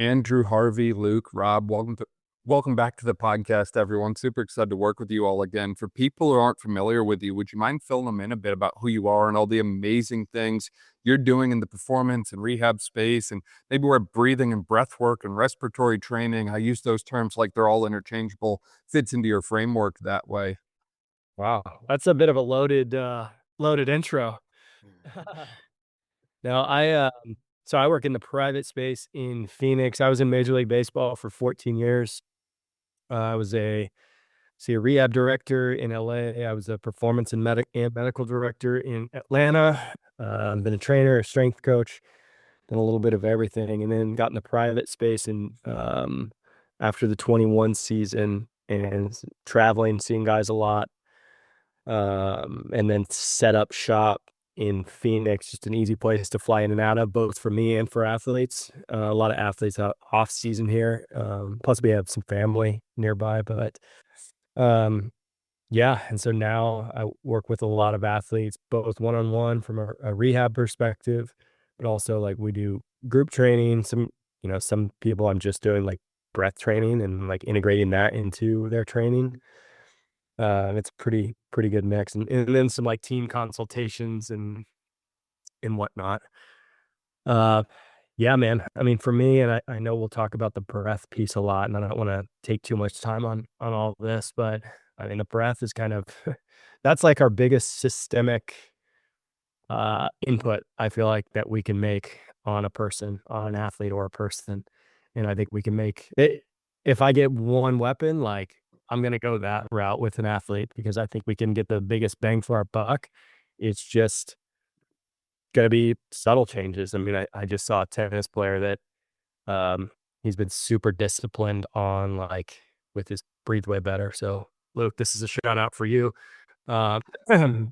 Andrew, Harvey, Luke, Rob, welcome back to the podcast, everyone. Super excited to work with you all again. For people who aren't familiar with you, would you mind filling them in a bit about who you are and all the amazing things you're doing in the performance and rehab space, and maybe where breathing and breath work and respiratory training, I use those terms like they're all interchangeable, fits into your framework that way? Wow, that's a bit of a loaded intro. Now so I work in the private space in Phoenix. I was in Major League Baseball for 14 years. I was a rehab director in LA. I was a performance and medical director in Atlanta. Been a trainer, a strength coach, done a little bit of everything, and then got in the private space and after the 21 season and traveling, seeing guys a lot. And then set up shop in Phoenix, just an easy place to fly in and out of, both for me and for athletes. A lot of athletes off season here. Plus we have some family nearby, but yeah. And so now I work with a lot of athletes, both one-on-one from a rehab perspective, but also like we do group training. Some people I'm just doing like breath training and like integrating that into their training. It's pretty good mix, and then some, like, team consultations and whatnot. Uh, yeah, man. I mean, for me, and I know we'll talk about the breath piece a lot, and I don't wanna take too much time on all this, but, I mean, the breath is kind of that's, like, our biggest systemic, input, I feel like, that we can make on a person, on an athlete or a person, and I think we can make it if I get one weapon, like, I'm gonna go that route with an athlete because I think we can get the biggest bang for our buck. It's just gonna be subtle changes. I mean, I just saw a tennis player that, he's been super disciplined on, like, with his breathe way better, so, Luke, this is a shout out for you. Uh, and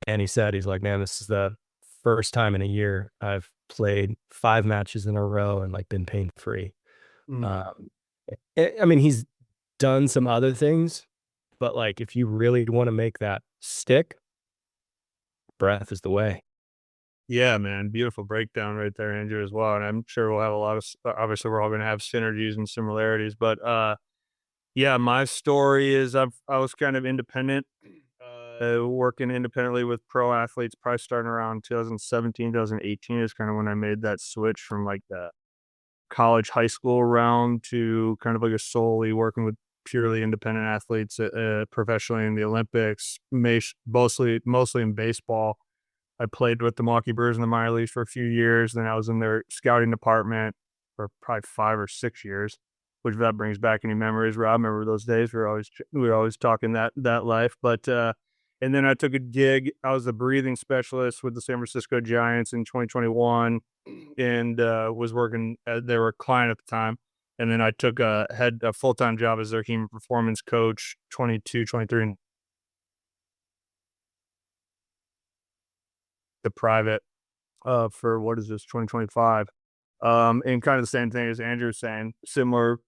he said, he's like, "Man, this is the first time in a year I've played 5 matches in a row and, like, been pain-free." Mm. Um, I mean, he's done some other things, but, like, if you really wanna make that stick, breath is the way. Yeah, man, beautiful breakdown right there, Andrew, as well, and I'm sure we'll have a lot of obviously, we're all gonna have synergies and similarities, but, yeah, my story is I was kind of independent, working independently with pro athletes, probably starting around 2017, 2018 is kinda when I made that switch from, like, the college, high school realm to kind of like a solely working with purely independent athletes, professionally in the Olympics, mostly in baseball. I played with the Milwaukee Brewers in the minor leagues for a few years. Then I was in their scouting department for probably 5 or 6 years, which if that brings back any memories. Rob, remember those days? We were always talking that life. But and then I took a gig. I was a breathing specialist with the San Francisco Giants in 2021, and was working. They were a client at the time. And then I took had a full time job as their human performance coach, 22, 23, and the private for what is this 2025, and kind of the same thing as Andrew's saying, similar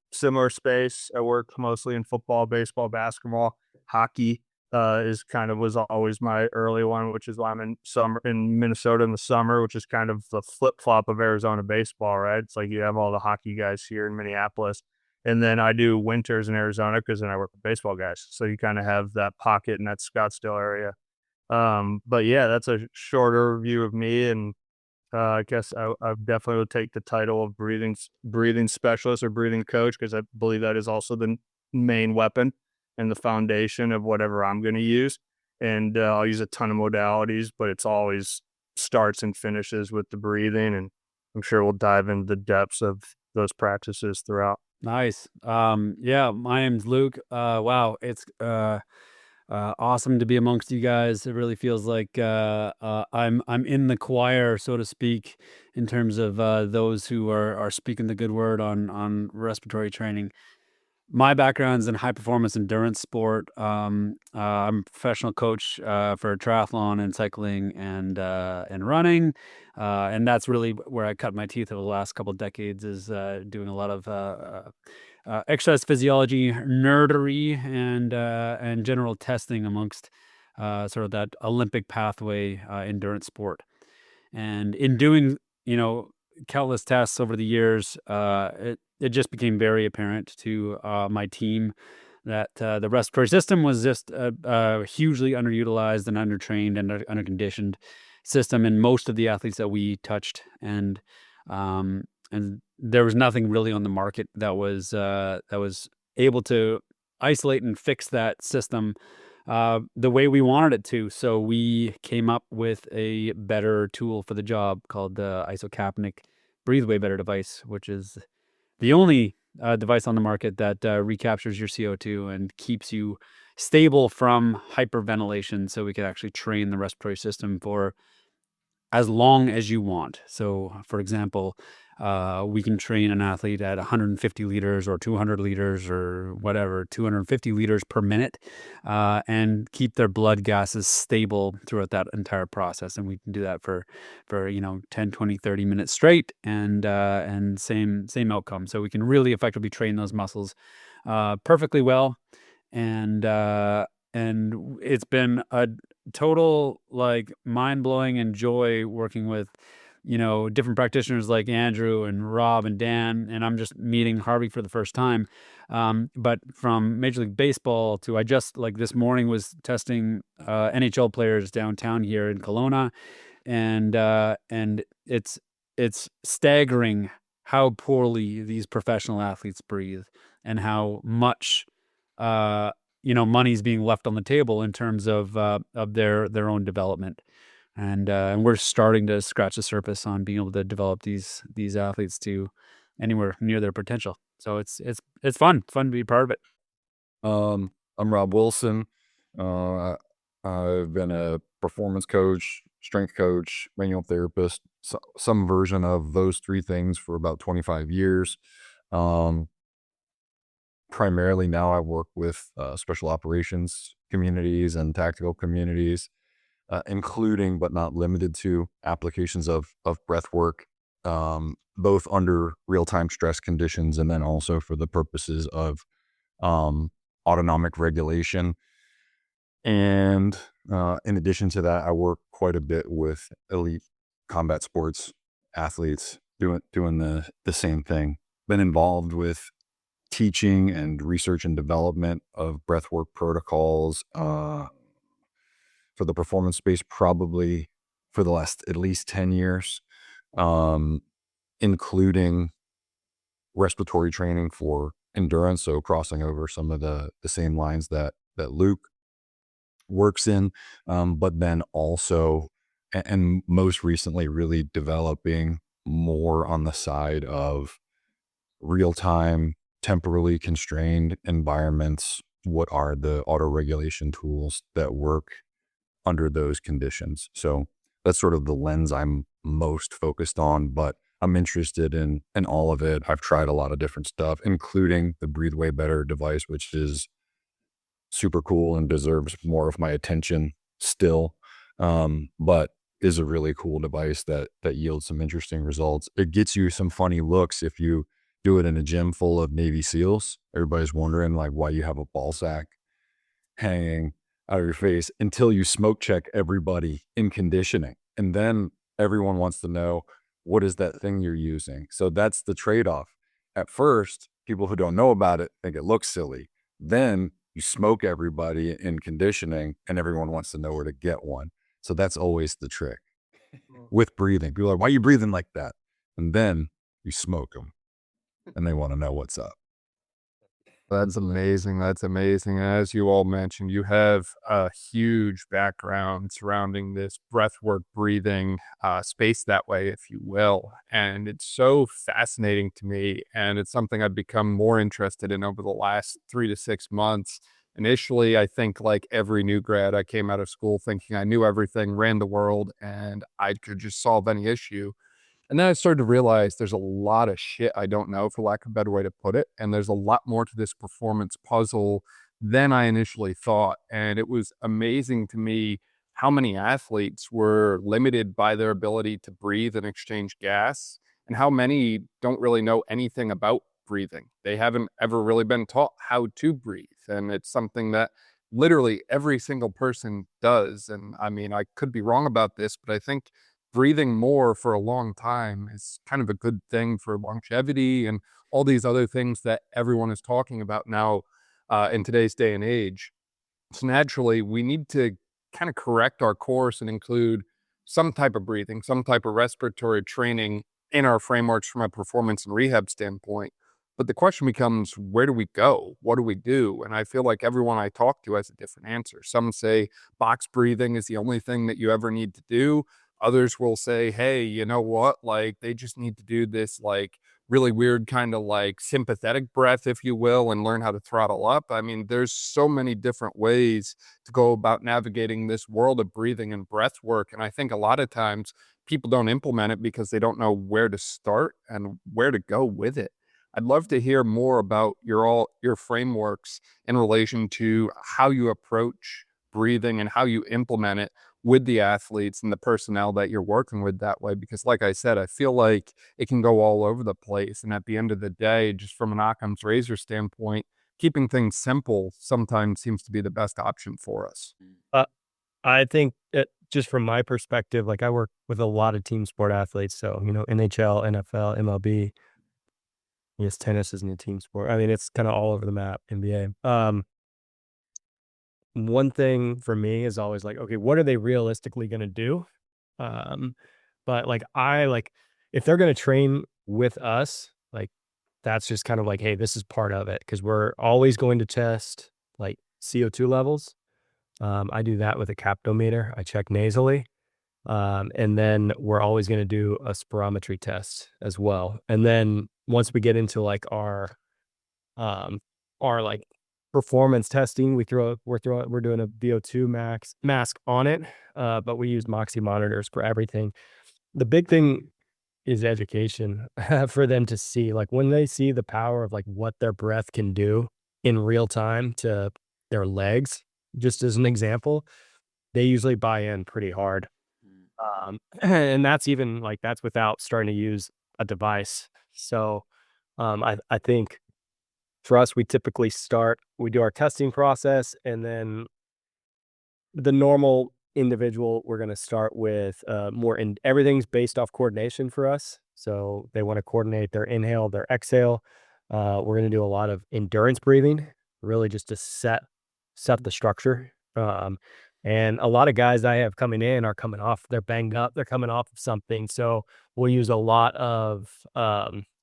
space. I work mostly in football, baseball, basketball, hockey. Is kind of was always my early one, which is why I'm in Minnesota in the summer, which is kind of the flip flop of Arizona baseball, right? It's like you have all the hockey guys here in Minneapolis, and then I do winters in Arizona because then I work with baseball guys. So you kind of have that pocket in that Scottsdale area. But yeah, that's a shorter view of me, and I guess I definitely would take the title of breathing specialist or breathing coach because I believe that is also the main weapon and the foundation of whatever I'm going to use. And I'll use a ton of modalities, but it's always starts and finishes with the breathing. And I'm sure we'll dive into the depths of those practices throughout. Nice. Yeah, my name's Luke. Wow, it's awesome to be amongst you guys. It really feels like I'm in the choir, so to speak, in terms of those who are speaking the good word on respiratory training. My background's in high performance endurance sport. I'm a professional coach for triathlon and cycling and running, and that's really where I cut my teeth over the last couple of decades. Is doing a lot of exercise physiology nerdery and general testing amongst sort of that Olympic pathway endurance sport. And in doing, countless tests over the years, it just became very apparent to my team that the respiratory system was just a hugely underutilized and undertrained and underconditioned system in most of the athletes that we touched, and there was nothing really on the market that was able to isolate and fix that system the way we wanted it to. So we came up with a better tool for the job called the isocapnic Breathe Way Better device, which is the only device on the market that recaptures your CO2 and keeps you stable from hyperventilation, so we could actually train the respiratory system for as long as you want. So, for example, we can train an athlete at 150 liters or 200 liters or whatever, 250 liters per minute, and keep their blood gases stable throughout that entire process. And we can do that for 10, 20, 30 minutes straight, and same outcome. So we can really effectively train those muscles perfectly well. And it's been a total like mind-blowing and joy working with different practitioners like Andrew and Rob and Dan, and I'm just meeting Harvey for the first time. But from Major League Baseball to, I just like this morning was testing NHL players downtown here in Kelowna, and it's staggering how poorly these professional athletes breathe and how much money's being left on the table in terms of their own development. And we're starting to scratch the surface on being able to develop these athletes to anywhere near their potential. So it's fun to be part of it. I'm Rob Wilson. I've been a performance coach, strength coach, manual therapist, some version of those three things for about 25 years. Primarily now I work with special operations communities and tactical communities, including but not limited to applications of breath work, both under real-time stress conditions and then also for the purposes of autonomic regulation. And in addition to that, I work quite a bit with elite combat sports athletes doing the same thing. Been involved with teaching and research and development of breathwork protocols for the performance space probably for the last at least 10 years, including respiratory training for endurance, so crossing over some of the same lines that Luke works in, but then also and most recently really developing more on the side of real-time temporally constrained environments. What are the auto regulation tools that work under those conditions? So that's sort of the lens I'm most focused on, but I'm interested in all of it. I've tried a lot of different stuff, including the Breathe Way Better device, which is super cool and deserves more of my attention still, but is a really cool device that yields some interesting results. It gets you some funny looks if you do it in a gym full of Navy SEALs. Everybody's wondering like why you have a ball sack hanging out of your face until you smoke check everybody in conditioning. And then everyone wants to know, what is that thing you're using? So that's the trade-off. At first, people who don't know about it think it looks silly. Then you smoke everybody in conditioning and everyone wants to know where to get one. So that's always the trick with breathing. People are like, why are you breathing like that? And then you smoke them and they want to know what's up. That's amazing. That's amazing. As you all mentioned, you have a huge background surrounding this breathwork breathing space that way, if you will. And it's so fascinating to me. And it's something I've become more interested in over the last 3 to 6 months. Initially, I think like every new grad, I came out of school thinking I knew everything, ran the world, and I could just solve any issue. And then I started to realize there's a lot of shit I don't know, for lack of a better way to put it. And there's a lot more to this performance puzzle than I initially thought. And it was amazing to me how many athletes were limited by their ability to breathe and exchange gas, and how many don't really know anything about breathing. They haven't ever really been taught how to breathe. And it's something that literally every single person does. And I mean, I could be wrong about this, but I think breathing more for a long time is kind of a good thing for longevity and all these other things that everyone is talking about now in today's day and age. So naturally, we need to kind of correct our course and include some type of breathing, some type of respiratory training in our frameworks from a performance and rehab standpoint. But the question becomes, where do we go? What do we do? And I feel like everyone I talk to has a different answer. Some say box breathing is the only thing that you ever need to do. Others will say, hey, you know what? Like they just need to do this like really weird kind of like sympathetic breath, if you will, and learn how to throttle up. I mean, there's so many different ways to go about navigating this world of breathing and breath work. And I think a lot of times people don't implement it because they don't know where to start and where to go with it. I'd love to hear more about your frameworks in relation to how you approach breathing and how you implement it with the athletes and the personnel that you're working with that way. Because like I said, I feel like it can go all over the place. And at the end of the day, just from an Occam's razor standpoint, keeping things simple sometimes seems to be the best option for us. I think just from my perspective, like I work with a lot of team sport athletes. So, NHL, NFL, MLB. Yes, tennis isn't a team sport. I mean, it's kind of all over the map, NBA. One thing for me is always like, okay, what are they realistically going to do? But if they're going to train with us, like that's just kind of like, hey, this is part of it because we're always going to test like CO2 levels. I do that with a capnometer. I check nasally. And then we're always going to do a spirometry test as well. And then once we get into like our like performance testing, we're doing a VO2 mask on it. But we use Moxie monitors for everything. The big thing is education for them to see, like when they see the power of like what their breath can do in real time to their legs, just as an example, they usually buy in pretty hard. And that's even like, that's without starting to use a device. So, I think for us, we do our testing process and then the normal individual, we're going to start with, everything's based off coordination for us. So they want to coordinate their inhale, their exhale. We're going to do a lot of endurance breathing, really just to set the structure. And a lot of guys I have coming in are coming off, they're banged up, they're coming off of something. So we'll use a lot of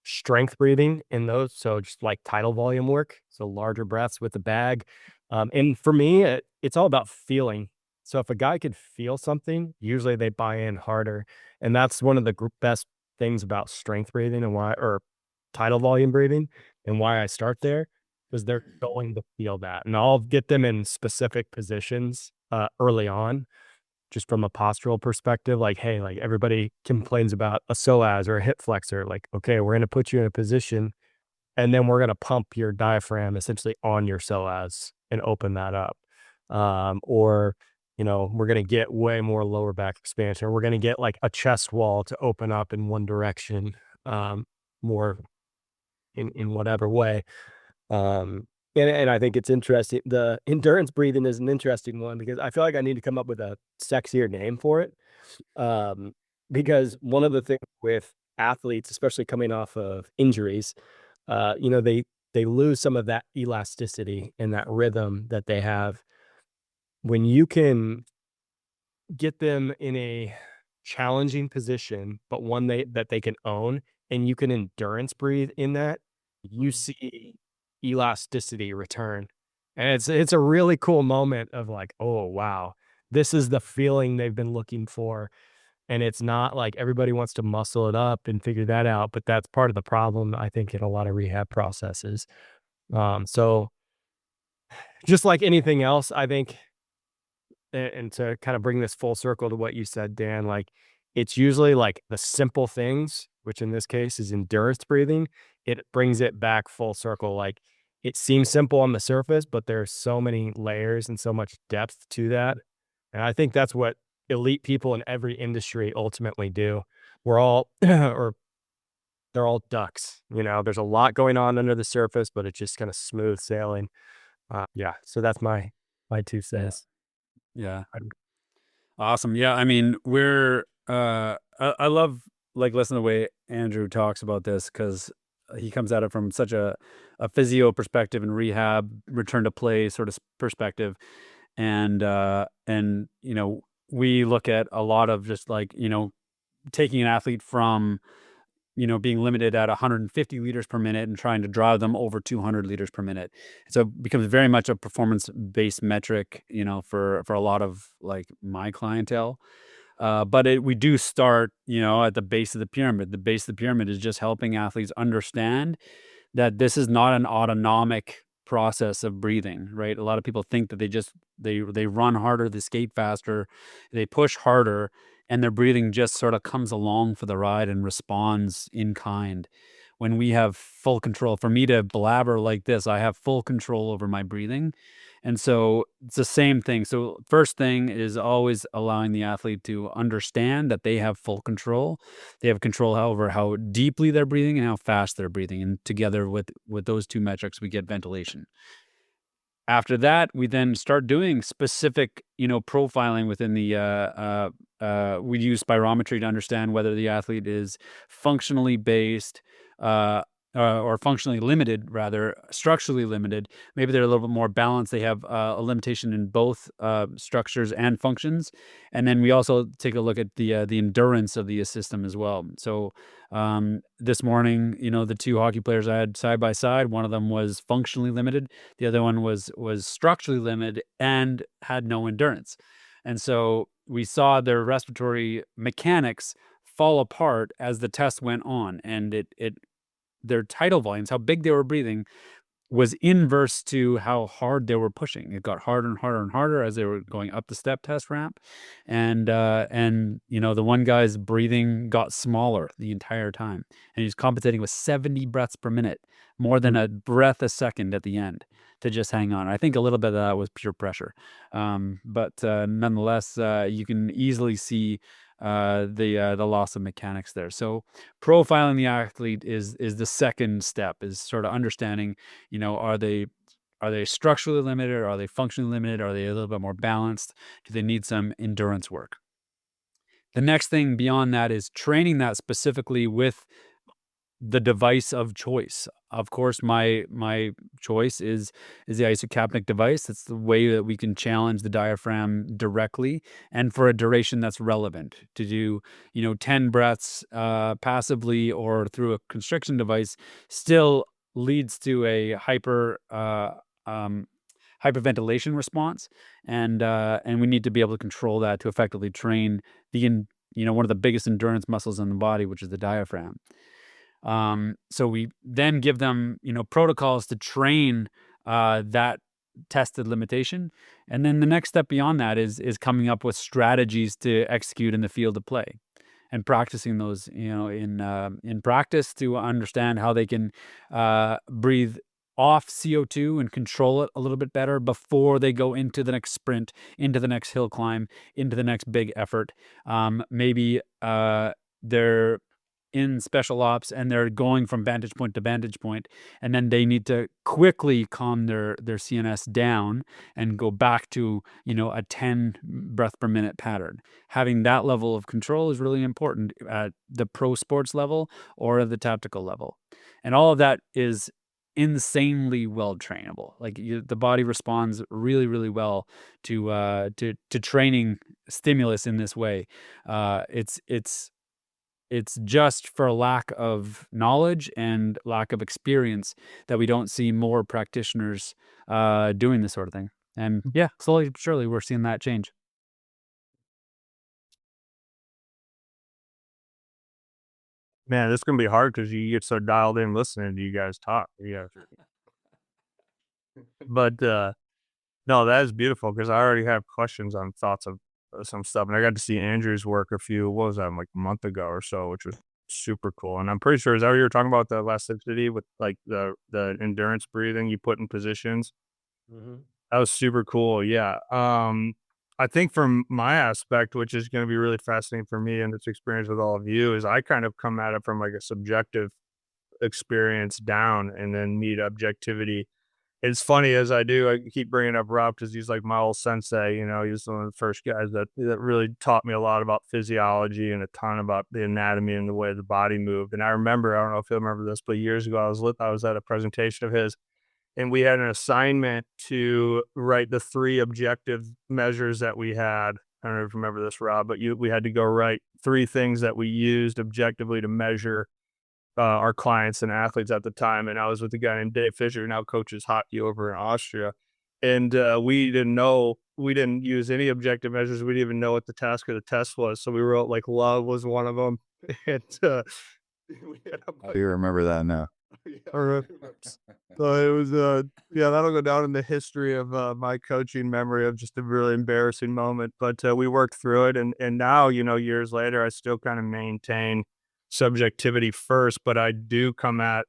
strength breathing in those. So just like tidal volume work. So larger breaths with the bag. And for me, it's all about feeling. So if a guy could feel something, usually they buy in harder. And that's one of the best things about strength breathing or tidal volume breathing and why I start there, because they're going to feel that. And I'll get them in specific positions early on, just from a postural perspective. Like, hey, like everybody complains about a psoas or a hip flexor. Like, okay, we're going to put you in a position and then we're going to pump your diaphragm essentially on your psoas and open that up. Or, we're going to get way more lower back expansion. Or we're going to get like a chest wall to open up in one direction, more in whatever way. And I think it's interesting. The endurance breathing is an interesting one because I feel like I need to come up with a sexier name for it. Because one of the things with athletes, especially coming off of injuries, they lose some of that elasticity and that rhythm that they have. When you can get them in a challenging position, but one that they can own, and you can endurance breathe in that, you see elasticity return. And it's a really cool moment of like, oh wow, this is the feeling they've been looking for. And it's not like everybody wants to muscle it up and figure that out, but that's part of the problem, I think, in a lot of rehab processes. So just like anything else, I think, and to kind of bring this full circle to what you said, Dan, like it's usually like the simple things, which in this case is endurance breathing. It brings it back full circle. Like it seems simple on the surface, but there's so many layers and so much depth to that. And I think that's what elite people in every industry ultimately do. We're all, or they're all ducks, there's a lot going on under the surface, but it's just kind of smooth sailing. Yeah. So that's my 2 cents. Yeah. Awesome. Yeah. I mean, we're I love like listening to the way Andrew talks about this, because he comes at it from such a physio perspective and rehab, return to play sort of perspective. And we look at a lot of just like, taking an athlete from, being limited at 150 liters per minute and trying to drive them over 200 liters per minute. So it becomes very much a performance-based metric, for a lot of like my clientele. But we do start, at the base of the pyramid. The base of the pyramid is just helping athletes understand that this is not an autonomic process of breathing, right? A lot of people think that they run harder, they skate faster, they push harder, and their breathing just sort of comes along for the ride and responds in kind. When we have full control, for me to blabber like this, I have full control over my breathing. And so it's the same thing. So first thing is always allowing the athlete to understand that they have full control. They have control over how deeply they're breathing and how fast they're breathing. And together with those two metrics, we get ventilation. After that, we then start doing specific, profiling within the, we use spirometry to understand whether the athlete is functionally based, or functionally limited, rather, structurally limited. Maybe they're a little bit more balanced. They have a limitation in both structures and functions. And then we also take a look at the endurance of the system as well. So this morning, the two hockey players I had side by side, one of them was functionally limited. The other one was structurally limited and had no endurance. And so we saw their respiratory mechanics fall apart as the test went on, and their tidal volumes, how big they were breathing, was inverse to how hard they were pushing. It got harder and harder and harder as they were going up the step test ramp. And the one guy's breathing got smaller the entire time. And he's compensating with 70 breaths per minute, more than a breath a second at the end to just hang on. I think a little bit of that was pure pressure. But nonetheless, you can easily see the loss of mechanics there. So profiling the athlete is the second step, is sort of understanding, are they structurally limited? Are they functionally limited? Are they a little bit more balanced? Do they need some endurance work? The next thing beyond that is training that specifically with the device of choice. Of course, my choice is the isocapnic device. It's the way that we can challenge the diaphragm directly and for a duration that's relevant. To do 10 breaths passively or through a constriction device still leads to a hyperventilation response, and we need to be able to control that to effectively train one of the biggest endurance muscles in the body, which is the diaphragm. So we then give them, protocols to train that tested limitation. And then the next step beyond that is coming up with strategies to execute in the field of play and practicing those, in practice, to understand how they can breathe off CO2 and control it a little bit better before they go into the next sprint, into the next hill climb, into the next big effort. Maybe they're in special ops and they're going from vantage point to vantage point, and then they need to quickly calm their CNS down and go back to a 10 breath per minute pattern. Having that level of control is really important at the pro sports level or at the tactical level, and all of that is insanely well trainable. Like the body responds really, really well to training stimulus in this way. It's just for lack of knowledge and lack of experience that we don't see more practitioners doing this sort of thing. And yeah, slowly but surely we're seeing that change. Man, this is gonna be hard because you get so dialed in listening to you guys talk. Yeah. But no, that is beautiful because I already have questions on thoughts of some stuff, and I got to see Andrew's work what was that, like a month ago or so, which was super cool. And I'm pretty sure, is that what you were talking about, the elasticity with like the endurance breathing you put in positions? Mm-hmm. That was super cool. Yeah. I think from my aspect, which is going to be really fascinating for me and this experience with all of you, is I kind of come at it from like a subjective experience down and then meet objectivity it's funny as I keep bringing up Rob because he's like my old sensei. You know, he was one of the first guys that really taught me a lot about physiology and a ton about the anatomy and the way the body moved. And I remember, I don't know if you'll remember this, but years ago I was at a presentation of his, and we had an assignment to write the 3 objective measures that we had. I don't know if you remember this, Rob, but we had to go write 3 things that we used objectively to measure our clients and athletes at the time. And I was with a guy named Dave Fisher, who now coaches hockey over in Austria. And we didn't use any objective measures. We didn't even know what the task of the test was. So we wrote like love was one of them. And I do remember that now. So it was, that'll go down in the history of my coaching memory of just a really embarrassing moment. But we worked through it. And now, years later, I still kind of maintain subjectivity first, but I do come at,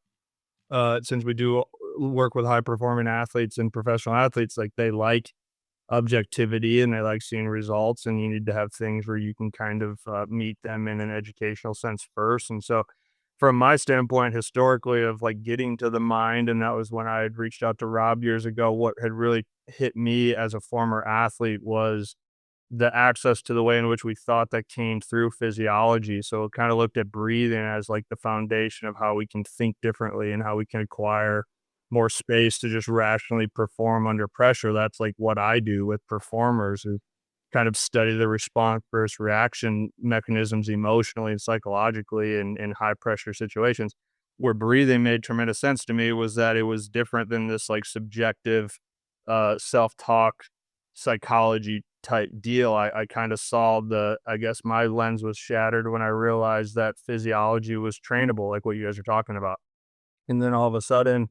since we do work with high performing athletes and professional athletes, like they like objectivity and they like seeing results, and you need to have things where you can kind of meet them in an educational sense first. And so from my standpoint, historically, of like getting to the mind, and that was when I had reached out to Rob years ago, what had really hit me as a former athlete was the access to the way in which we thought that came through physiology. So it kind of looked at breathing as like the foundation of how we can think differently and how we can acquire more space to just rationally perform under pressure. That's like what I do with performers, who kind of study the response versus reaction mechanisms emotionally and psychologically in high pressure situations. Where breathing made tremendous sense to me was that it was different than this like subjective self-talk psychology type deal. I kind of saw I guess my lens was shattered when I realized that physiology was trainable, like what you guys are talking about. And then all of a sudden,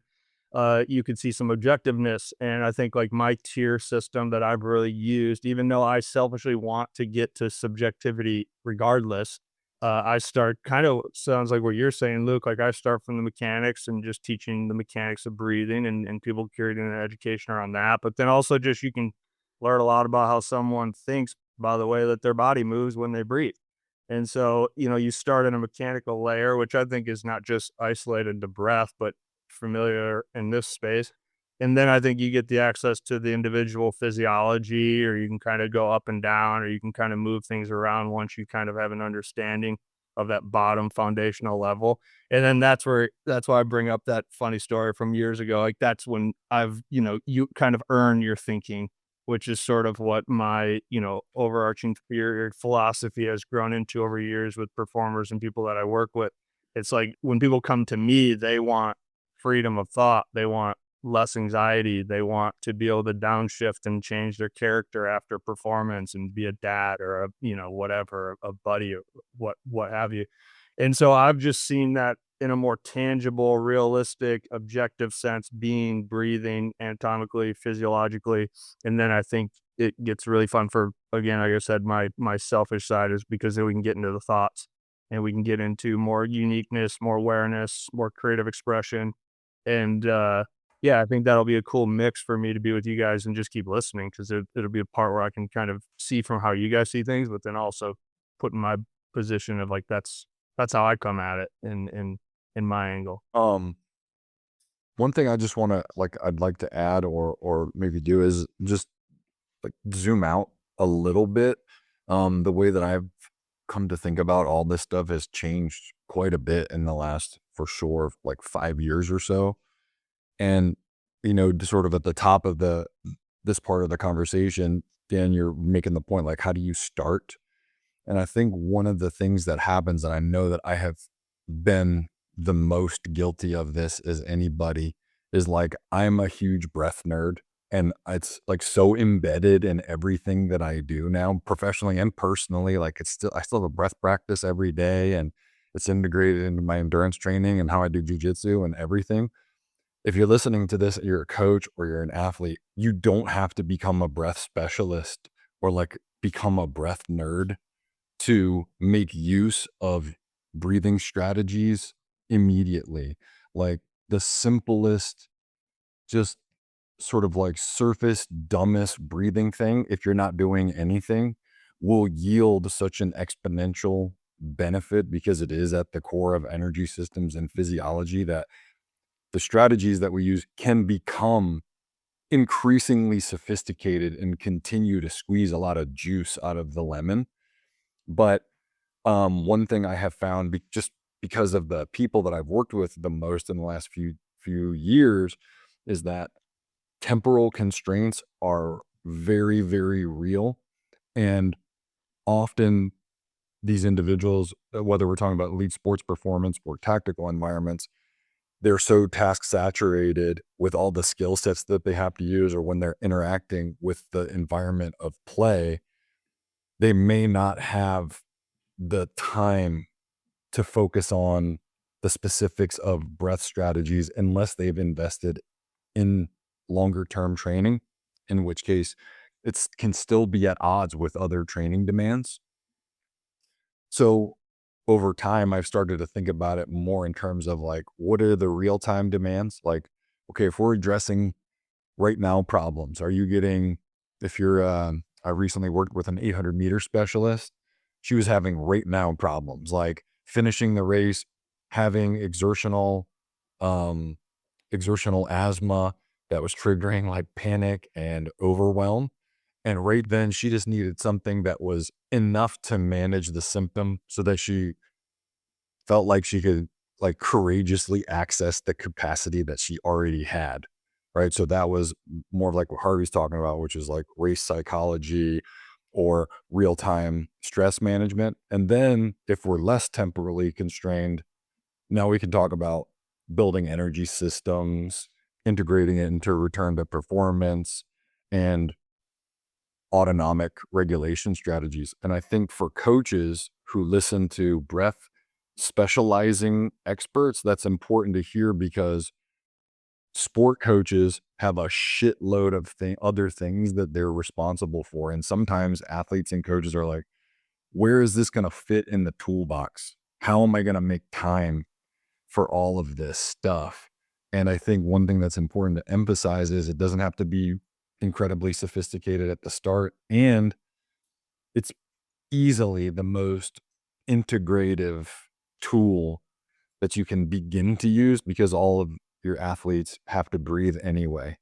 you could see some objectiveness. And I think like my tier system that I've really used, even though I selfishly want to get to subjectivity regardless, I start kind of sounds like what you're saying, Luke, like I start from the mechanics and just teaching the mechanics of breathing and people creating an education around that. But then also just you can learn a lot about how someone thinks by the way that their body moves when they breathe. And so, you start in a mechanical layer, which I think is not just isolated to breath, but familiar in this space. And then I think you get the access to the individual physiology, or you can kind of go up and down, or you can kind of move things around once you kind of have an understanding of that bottom foundational level. And then that's why I bring up that funny story from years ago. Like that's when you kind of earn your thinking, which is sort of what my, overarching philosophy has grown into over years with performers and people that I work with. It's like when people come to me, they want freedom of thought. They want less anxiety. They want to be able to downshift and change their character after performance and be a dad or whatever, a buddy or what have you. And so I've just seen that in a more tangible, realistic, objective sense, being, breathing, anatomically, physiologically. And then I think it gets really fun for, again, like I said, my selfish side is because then we can get into the thoughts and we can get into more uniqueness, more awareness, more creative expression. And I think that'll be a cool mix for me to be with you guys and just keep listening, because it'll be a part where I can kind of see from how you guys see things, but then also put in my position of like, that's how I come at it in my angle. One thing I just want to I'd like to add or maybe do is just like zoom out a little bit. The way that I've come to think about all this stuff has changed quite a bit in the last, for sure, like 5 years or so. And, sort of at the top of this part of the conversation, Dan, you're making the point, like, how do you start? And I think one of the things that happens, and I know that I have been the most guilty of this as anybody, is like, I'm a huge breath nerd. And it's like so embedded in everything that I do now, professionally and personally. Like I still have a breath practice every day, and it's integrated into my endurance training and how I do jujitsu and everything. If you're listening to this, you're a coach or you're an athlete, you don't have to become a breath specialist or like become a breath nerd to make use of breathing strategies immediately. Like the simplest, just sort of like surface dumbest breathing thing, if you're not doing anything, will yield such an exponential benefit, because it is at the core of energy systems and physiology, that the strategies that we use can become increasingly sophisticated and continue to squeeze a lot of juice out of the lemon. But one thing I have found, just because of the people that I've worked with the most in the last few years, is that temporal constraints are very, very real. And often these individuals, whether we're talking about elite sports performance or tactical environments, they're so task saturated with all the skill sets that they have to use, or when they're interacting with the environment of play, they may not have the time to focus on the specifics of breath strategies unless they've invested in longer term training, in which case it can still be at odds with other training demands. So over time, I've started to think about it more in terms of like, what are the real time demands? Like, okay, if we're addressing right now problems, are you getting, if you're, I recently worked with an 800-meter specialist. She was having right now problems, like finishing the race, having exertional asthma that was triggering like panic and overwhelm. And right then she just needed something that was enough to manage the symptom so that she felt like she could like courageously access the capacity that she already had. Right. So that was more of like what Harvey's talking about, which is like race psychology or real-time stress management. And then if we're less temporally constrained, now we can talk about building energy systems, integrating it into return to performance, and autonomic regulation strategies. And I think for coaches who listen to breath specializing experts, that's important to hear, because sport coaches have a shitload of other things that they're responsible for. And sometimes athletes and coaches are like, where is this going to fit in the toolbox? How am I going to make time for all of this stuff? And I think one thing that's important to emphasize is it doesn't have to be incredibly sophisticated at the start. And it's easily the most integrative tool that you can begin to use, because all of your athletes have to breathe anyway.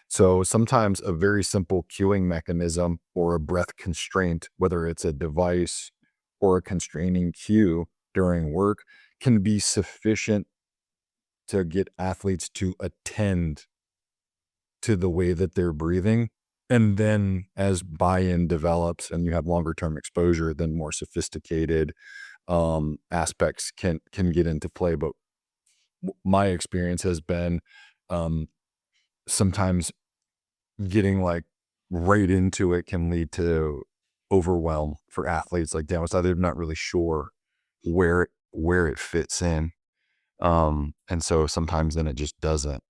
So sometimes a very simple cueing mechanism or a breath constraint, whether it's a device or a constraining cue during work, can be sufficient to get athletes to attend to the way that they're breathing. And then as buy-in develops and you have longer term exposure, then more sophisticated aspects can get into play. But my experience has been sometimes getting like right into it can lead to overwhelm for athletes. Like Dan was saying, they're not really sure where it fits in. And so sometimes then it just doesn't.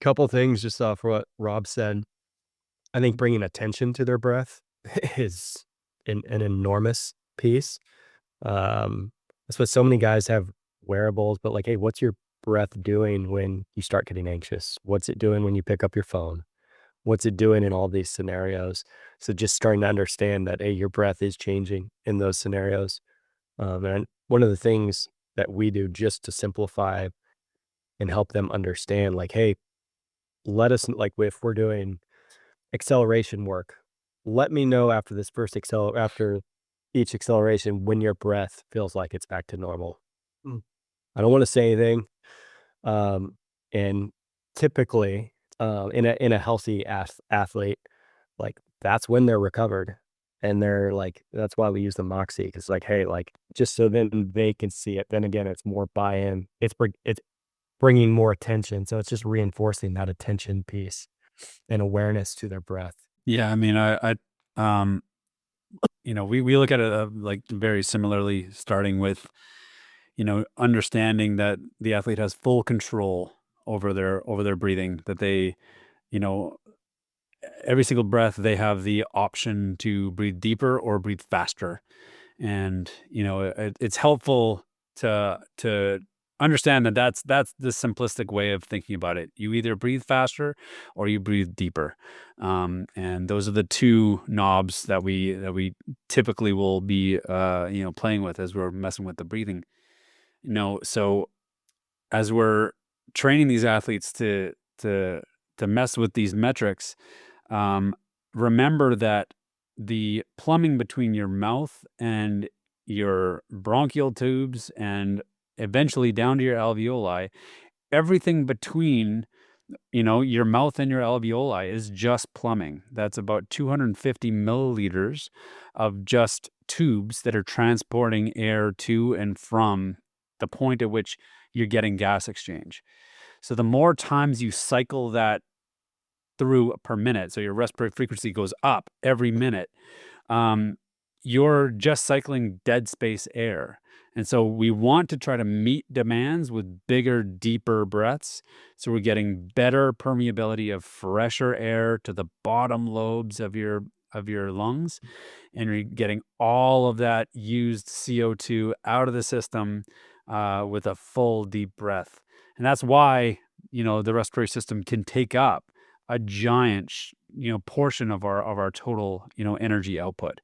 Couple things just off what Rob said. I think bringing attention to their breath is an enormous piece. That's what so many guys have wearables, but like, hey, what's your breath doing when you start getting anxious? What's it doing when you pick up your phone? What's it doing in all these scenarios? So just starting to understand that, hey, your breath is changing in those scenarios. And one of the things that we do just to simplify and help them understand, like, hey, let us, like, if we're doing acceleration work, let me know after this first after each acceleration when your breath feels like it's back to normal. I don't want to say anything. And typically, in a healthy athlete, like that's when they're recovered, and they're like, that's why we use the Moxie, because like, hey, like just so then they can see it. Then again, it's more buy-in. It's bringing more attention, so it's just reinforcing that attention piece and awareness to their breath. Yeah, I mean, we look at it like very similarly, starting with, understanding that the athlete has full control over their breathing, that they, every single breath, they have the option to breathe deeper or breathe faster. And, it's helpful to understand that that's the simplistic way of thinking about it. You either breathe faster or you breathe deeper. And those are the two knobs that we typically will be, playing with as we're messing with the breathing. So as we're training these athletes to mess with these metrics, remember that the plumbing between your mouth and your bronchial tubes and eventually down to your alveoli, everything between your mouth and your alveoli is just plumbing. That's about 250 milliliters of just tubes that are transporting air to and from the point at which you're getting gas exchange. So the more times you cycle that through per minute, so your respiratory frequency goes up every minute, you're just cycling dead space air. And so we want to try to meet demands with bigger, deeper breaths. So we're getting better permeability of fresher air to the bottom lobes of your lungs. And you're getting all of that used CO2 out of the system with a full deep breath. And that's why, the respiratory system can take up a giant, portion of our total, energy output,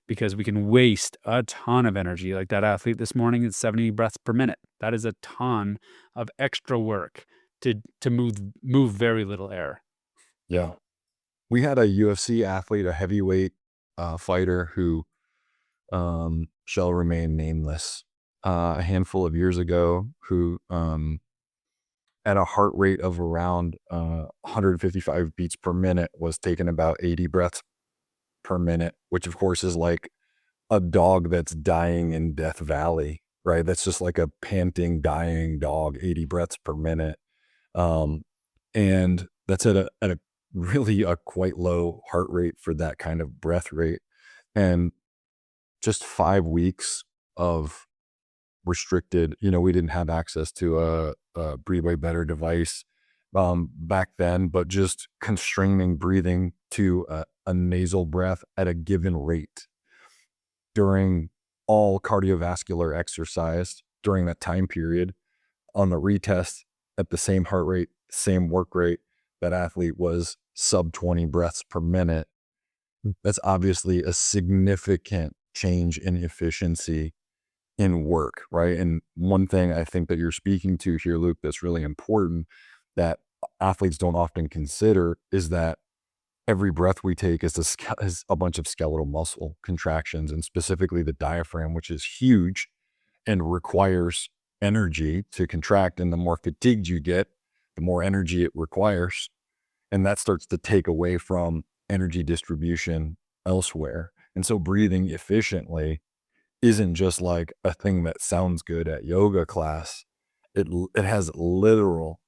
because we can waste a ton of energy. Like that athlete this morning, it's 70 breaths per minute. That is a ton of extra work to move very little air. Yeah. We had a UFC athlete, a heavyweight fighter who shall remain nameless, a handful of years ago, who at a heart rate of around 155 beats per minute was taking about 80 breaths per minute, which of course is like a dog that's dying in Death Valley, right? That's just like a panting, dying dog, 80 breaths per minute. And that's at a really quite low heart rate for that kind of breath rate. And just 5 weeks of restricted, we didn't have access to a Breathe Way Better device back then, but just constraining breathing to a nasal breath at a given rate during all cardiovascular exercise during that time period on the retest at the same heart rate, same work rate, that athlete was sub 20 breaths per minute. That's obviously a significant change in efficiency in work, right? And one thing I think that you're speaking to here, Luke, that's really important that athletes don't often consider is that every breath we take is a bunch of skeletal muscle contractions, and specifically the diaphragm, which is huge and requires energy to contract. And the more fatigued you get, the more energy it requires. And that starts to take away from energy distribution elsewhere. And so breathing efficiently isn't just like a thing that sounds good at yoga class. It has literal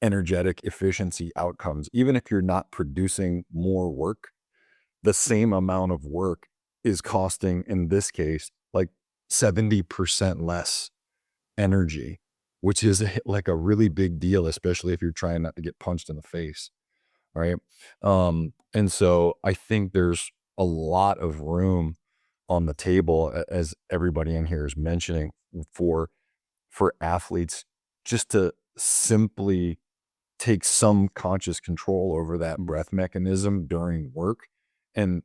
energetic efficiency outcomes. Even if you're not producing more work, the same amount of work is costing, in this case, like 70% less energy, which is like a really big deal, especially if you're trying not to get punched in the face, right? And so I think there's a lot of room on the table, as everybody in here is mentioning, for athletes just to simply take some conscious control over that breath mechanism during work. And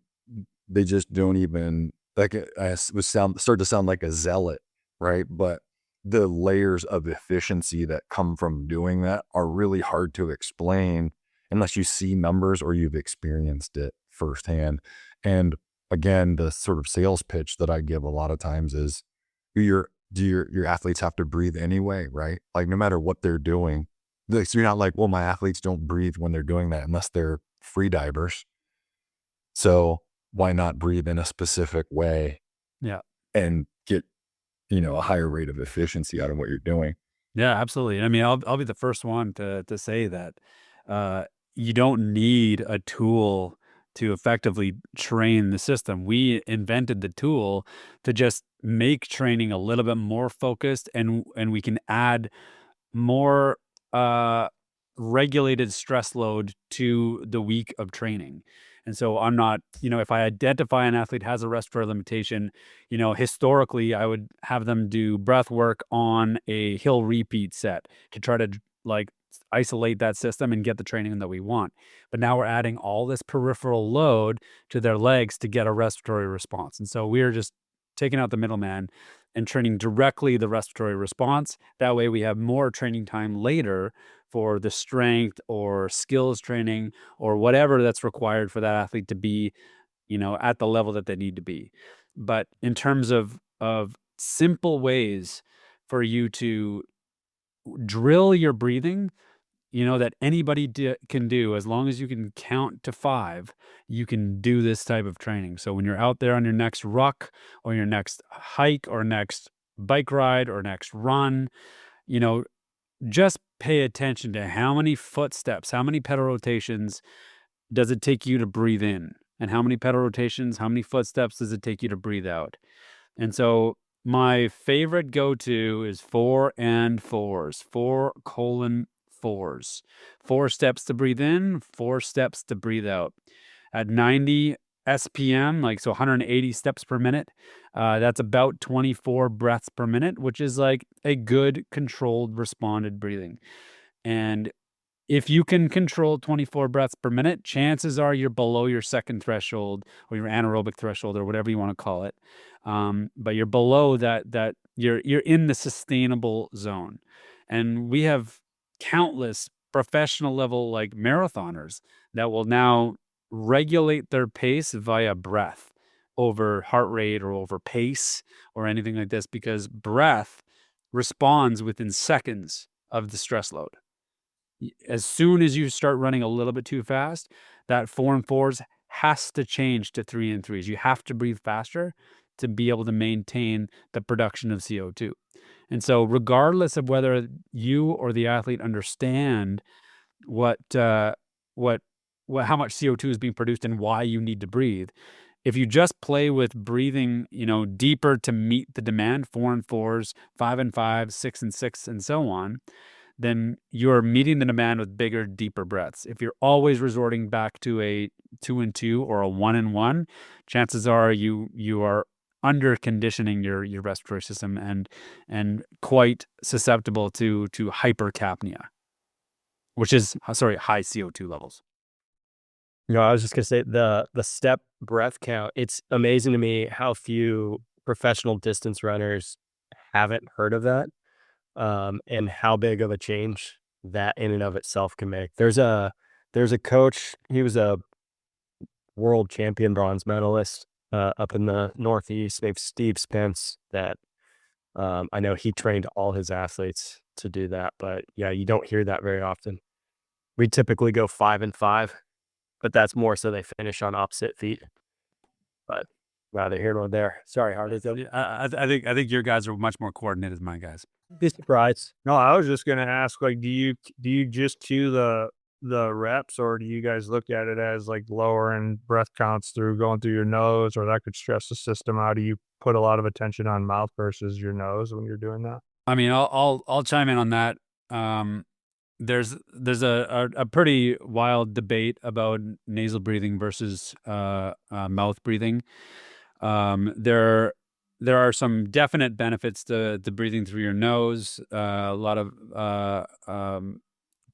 they just don't even, like, I would start to sound like a zealot, right? But the layers of efficiency that come from doing that are really hard to explain unless you see numbers or you've experienced it firsthand. And again, the sort of sales pitch that I give a lot of times is, do your athletes have to breathe anyway, right? Like no matter what they're doing. So you're not like, well, my athletes don't breathe when they're doing that unless they're free divers. So why not breathe in a specific way? Yeah. And get, a higher rate of efficiency out of what you're doing. Yeah, absolutely. I mean, I'll be the first one to say that you don't need a tool to effectively train the system. We invented the tool to just make training a little bit more focused, and we can add more regulated stress load to the week of training. And so I'm not, if I identify an athlete has a respiratory limitation, historically I would have them do breath work on a hill repeat set to try to like isolate that system and get the training that we want. But now we're adding all this peripheral load to their legs to get a respiratory response. And so we're just taking out the middleman, and training directly the respiratory response. That way we have more training time later for the strength or skills training or whatever that's required for that athlete to be, at the level that they need to be. But in terms of simple ways for you to drill your breathing, that anybody can do, as long as you can count to 5, you can do this type of training. So when you're out there on your next ruck or your next hike or next bike ride or next run, just pay attention to how many footsteps, how many pedal rotations does it take you to breathe in, and how many pedal rotations, how many footsteps does it take you to breathe out. And so my favorite go-to is 4 and 4s, 4:4s. 4 steps to breathe in, 4 steps to breathe out. At 90 SPM, so 180 steps per minute, that's about 24 breaths per minute, which is like a good controlled responded breathing. And if you can control 24 breaths per minute, chances are you're below your second threshold or your anaerobic threshold or whatever you want to call it. But you're below that you're in the sustainable zone. And we have countless professional level marathoners that will now regulate their pace via breath over heart rate or over pace or anything like this, because breath responds within seconds of the stress load. As soon as you start running a little bit too fast, that 4 and 4s has to change to 3 and 3s. You have to breathe faster to be able to maintain the production of CO2. And so regardless of whether you or the athlete understand how much CO2 is being produced and why you need to breathe, if you just play with breathing, deeper to meet the demand, 4 and 4s, 5 and 5s, 6 and 6, and so on, then you're meeting the demand with bigger, deeper breaths. If you're always resorting back to a 2 and 2 or a 1 and 1, chances are you are under conditioning your respiratory system and quite susceptible to hypercapnia, which is high CO2 levels. I was just gonna say the step breath count. It's amazing to me how few professional distance runners haven't heard of that, and how big of a change that in and of itself can make. There's a coach. He was a world champion bronze medalist up in the Northeast, named Steve Spence. That I know he trained all his athletes to do that, but yeah, you don't hear that very often. We typically go 5 and 5. But that's more so they finish on opposite feet. But rather here nor there. Sorry, Harvey. I think your guys are much more coordinated than my guys. Be surprised. No, I was just gonna ask, do you just cue the reps, or do you guys look at it as lowering breath counts going through your nose, or that could stress the system out? Do you put a lot of attention on mouth versus your nose when you're doing that? I mean, I'll chime in on that. There's a pretty wild debate about nasal breathing versus mouth breathing. There are some definite benefits to breathing through your nose. A lot of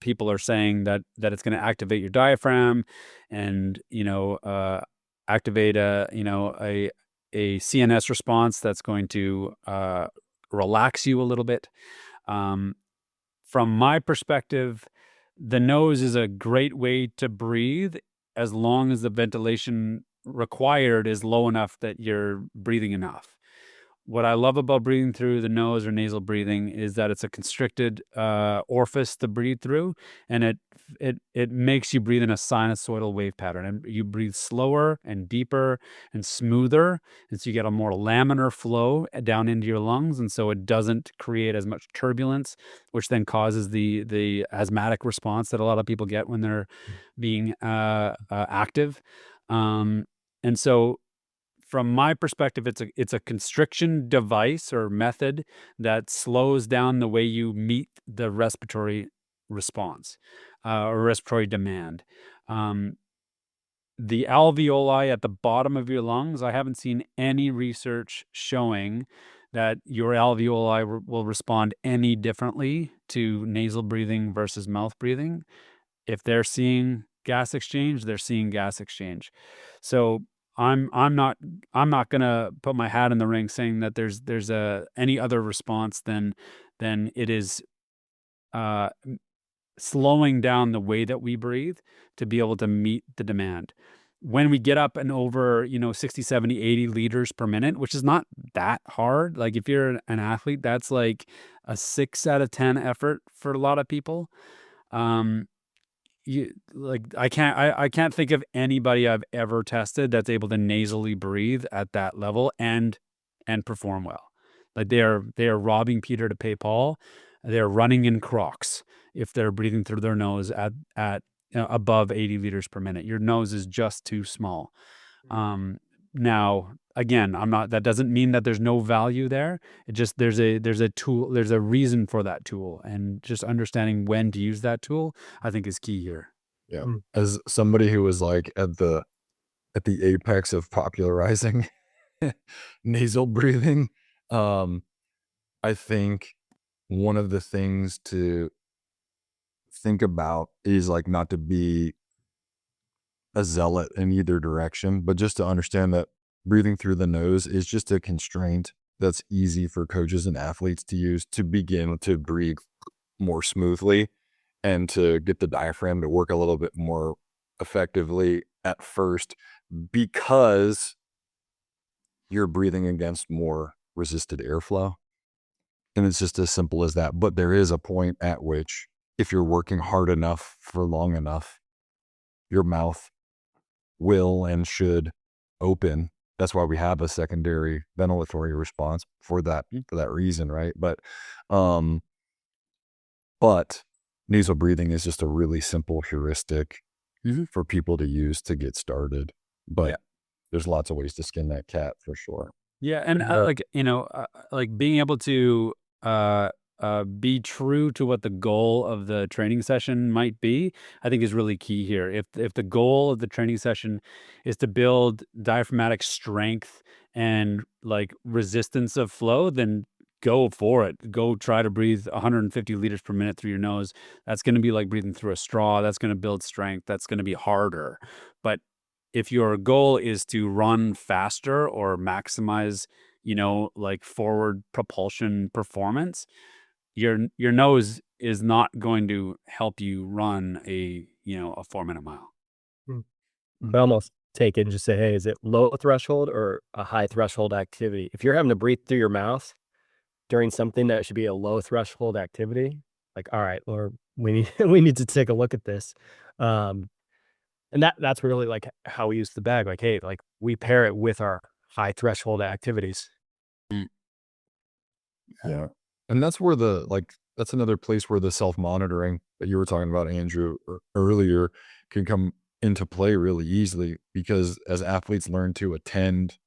people are saying that it's going to activate your diaphragm and activate a CNS response that's going to relax you a little bit. From my perspective, the nose is a great way to breathe as long as the ventilation required is low enough that you're breathing enough. What I love about breathing through the nose or nasal breathing is that it's a constricted orifice to breathe through, and it makes you breathe in a sinusoidal wave pattern, and you breathe slower and deeper and smoother, and so you get a more laminar flow down into your lungs, and so it doesn't create as much turbulence, which then causes the asthmatic response that a lot of people get when they're being active, and so. From my perspective, it's a constriction device or method that slows down the way you meet the respiratory response or respiratory demand. The alveoli at the bottom of your lungs, I haven't seen any research showing that your alveoli will respond any differently to nasal breathing versus mouth breathing. If they're seeing gas exchange, they're seeing gas exchange. So I'm not gonna put my hat in the ring saying that there's any other response than it is slowing down the way that we breathe to be able to meet the demand. When we get up and over, 60, 70, 80 liters per minute, which is not that hard. Like if you're an athlete, that's like a 6 out of 10 effort for a lot of people. I can't think of anybody I've ever tested that's able to nasally breathe at that level and perform well. Like they are robbing Peter to pay Paul. They're running in Crocs if they're breathing through their nose at above 80 liters per minute. Your nose is just too small. Now, again, that doesn't mean that there's no value there. It just, there's a tool, there's a reason for that tool, and just understanding when to use that tool, I think is key here. Yeah. As somebody who was like at the apex of popularizing nasal breathing, I think one of the things to think about is like not to be a zealot in either direction, but just to understand that breathing through the nose is just a constraint that's easy for coaches and athletes to use to begin to breathe more smoothly and to get the diaphragm to work a little bit more effectively at first, because you're breathing against more resisted airflow. And it's just as simple as that. But there is a point at which, if you're working hard enough for long enough, your mouth will and should open. That's why we have a secondary ventilatory response for that reason, right? But nasal breathing is just a really simple heuristic for people to use to get started. But there's lots of ways to skin that cat for sure. Yeah, and like being able to be true to what the goal of the training session might be, I think is really key here. If the goal of the training session is to build diaphragmatic strength and like resistance of flow, then go for it. Go try to breathe 150 liters per minute through your nose. That's going to be like breathing through a straw. That's going to build strength. That's going to be harder. But if your goal is to run faster or maximize, like forward propulsion performance, your nose is not going to help you run a 4-minute mile. But almost take it and just say, hey, is it low threshold or a high threshold activity? If you're having to breathe through your mouth during something that should be a low threshold activity, like, all right, or we need to take a look at this. And that's really like how we use the bag. Like, hey, like we pair it with our high threshold activities. Yeah. And that's where that's another place where the self-monitoring that you were talking about, Andrew, earlier can come into play really easily, because as athletes learn to attend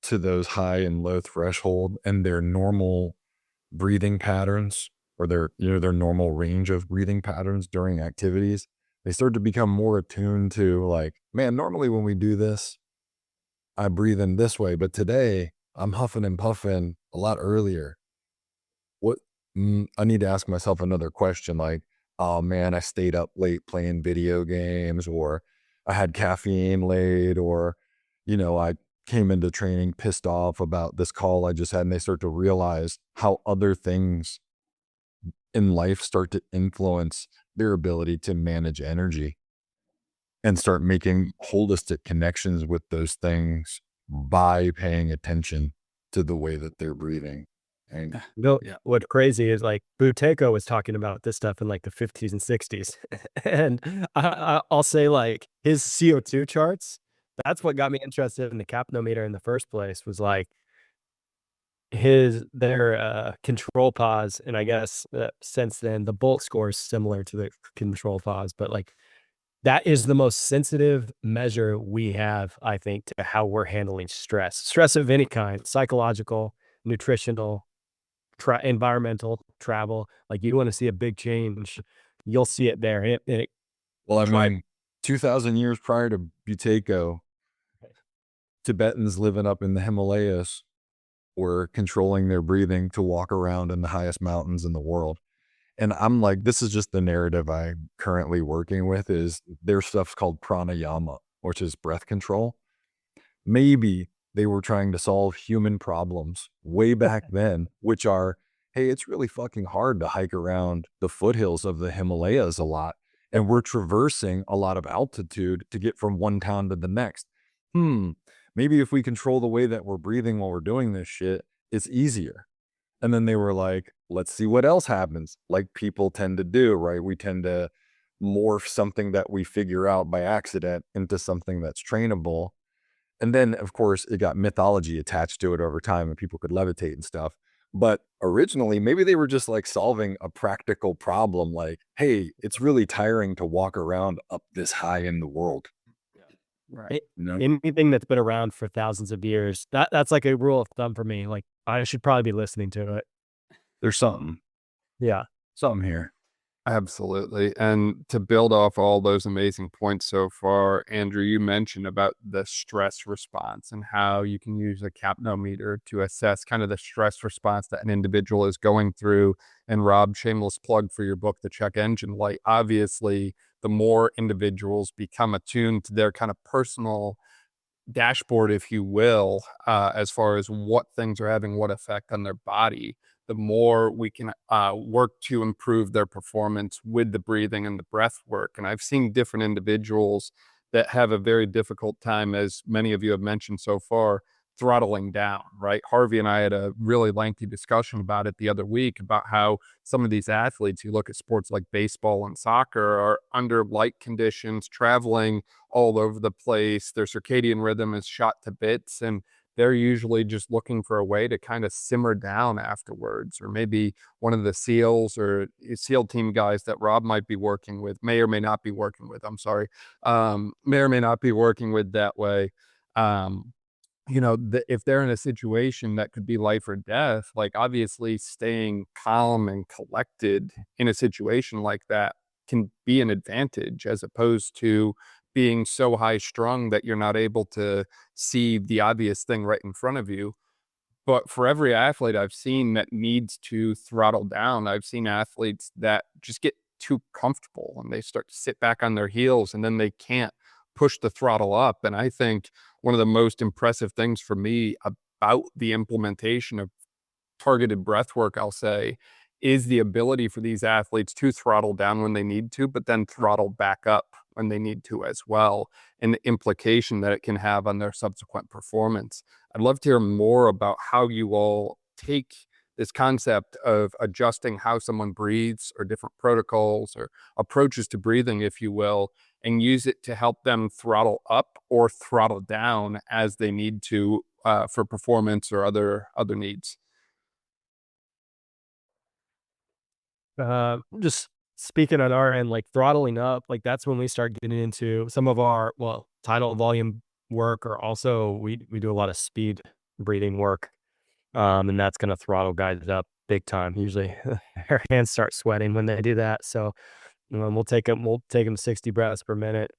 to those high and low threshold and their normal breathing patterns, or their normal range of breathing patterns during activities, they start to become more attuned to like, man, normally when we do this, I breathe in this way, but today I'm huffing and puffing a lot earlier. I need to ask myself another question, like, oh man, I stayed up late playing video games, or I had caffeine late, or, I came into training pissed off about this call I just had. And they start to realize how other things in life start to influence their ability to manage energy, and start making holistic connections with those things by paying attention to the way that they're breathing. And what's crazy is like Buteyko was talking about this stuff in like the 50s and 60s. And I'll say like his CO2 charts, that's what got me interested in the capnometer in the first place, was like their control pause. And I guess since then the Bolt score is similar to the control pause, but like that is the most sensitive measure we have, I think, to how we're handling stress of any kind, psychological, nutritional, environmental, travel. Like you want to see a big change, you'll see it there. Well, I mean, 2,000 years prior to Buteyko, Tibetans living up in the Himalayas were controlling their breathing to walk around in the highest mountains in the world. And I'm like, this is just the narrative I'm currently working with, is their stuff's called pranayama, which is breath control. Maybe they were trying to solve human problems way back then, which are, hey, it's really fucking hard to hike around the foothills of the Himalayas a lot. And we're traversing a lot of altitude to get from one town to the next. Maybe if we control the way that we're breathing while we're doing this shit, it's easier. And then they were like, let's see what else happens. Like people tend to do, right? We tend to morph something that we figure out by accident into something that's trainable. And then, of course, it got mythology attached to it over time and people could levitate and stuff. But originally, maybe they were just like solving a practical problem like, hey, it's really tiring to walk around up this high in the world. Right. You know? Anything that's been around for thousands of years, that's like a rule of thumb for me. Like I should probably be listening to it. There's something Yeah. here. Absolutely. And to build off all those amazing points so far, Andrew, you mentioned about the stress response and how you can use a capnometer to assess kind of the stress response that an individual is going through. And Rob, shameless plug for your book, The Check Engine Light. Obviously, the more individuals become attuned to their kind of personal dashboard, if you will, as far as what things are having what effect on their body, the more we can work to improve their performance with the breathing and the breath work. And I've seen different individuals that have a very difficult time, as many of you have mentioned so far, throttling down, right? Harvey and I had a really lengthy discussion about it the other week about how some of these athletes, you look at sports like baseball and soccer, are under light conditions, traveling all over the place. Their circadian rhythm is shot to bits, and they're usually just looking for a way to kind of simmer down afterwards. Or maybe one of the SEALs or SEAL team guys that Rob might be working with, may or may not be working with, may or may not be working with that way. If they're in a situation that could be life or death, like obviously staying calm and collected in a situation like that can be an advantage, as opposed to being so high strung that you're not able to see the obvious thing right in front of you. But for every athlete I've seen that needs to throttle down, I've seen athletes that just get too comfortable and they start to sit back on their heels and then they can't push the throttle up. And I think one of the most impressive things for me about the implementation of targeted breath work, I'll say, is the ability for these athletes to throttle down when they need to, but then throttle back up when they need to as well, and the implication that it can have on their subsequent performance. I'd love to hear more about how you all take this concept of adjusting how someone breathes, or different protocols or approaches to breathing, if you will, and use it to help them throttle up or throttle down as they need to for performance or other needs. Just speaking on our end, like throttling up, like that's when we start getting into some of our, tidal volume work, or also we do a lot of speed breathing work. And that's going to throttle guys up big time. Usually their hands start sweating when they do that. So we'll take them 60 breaths per minute,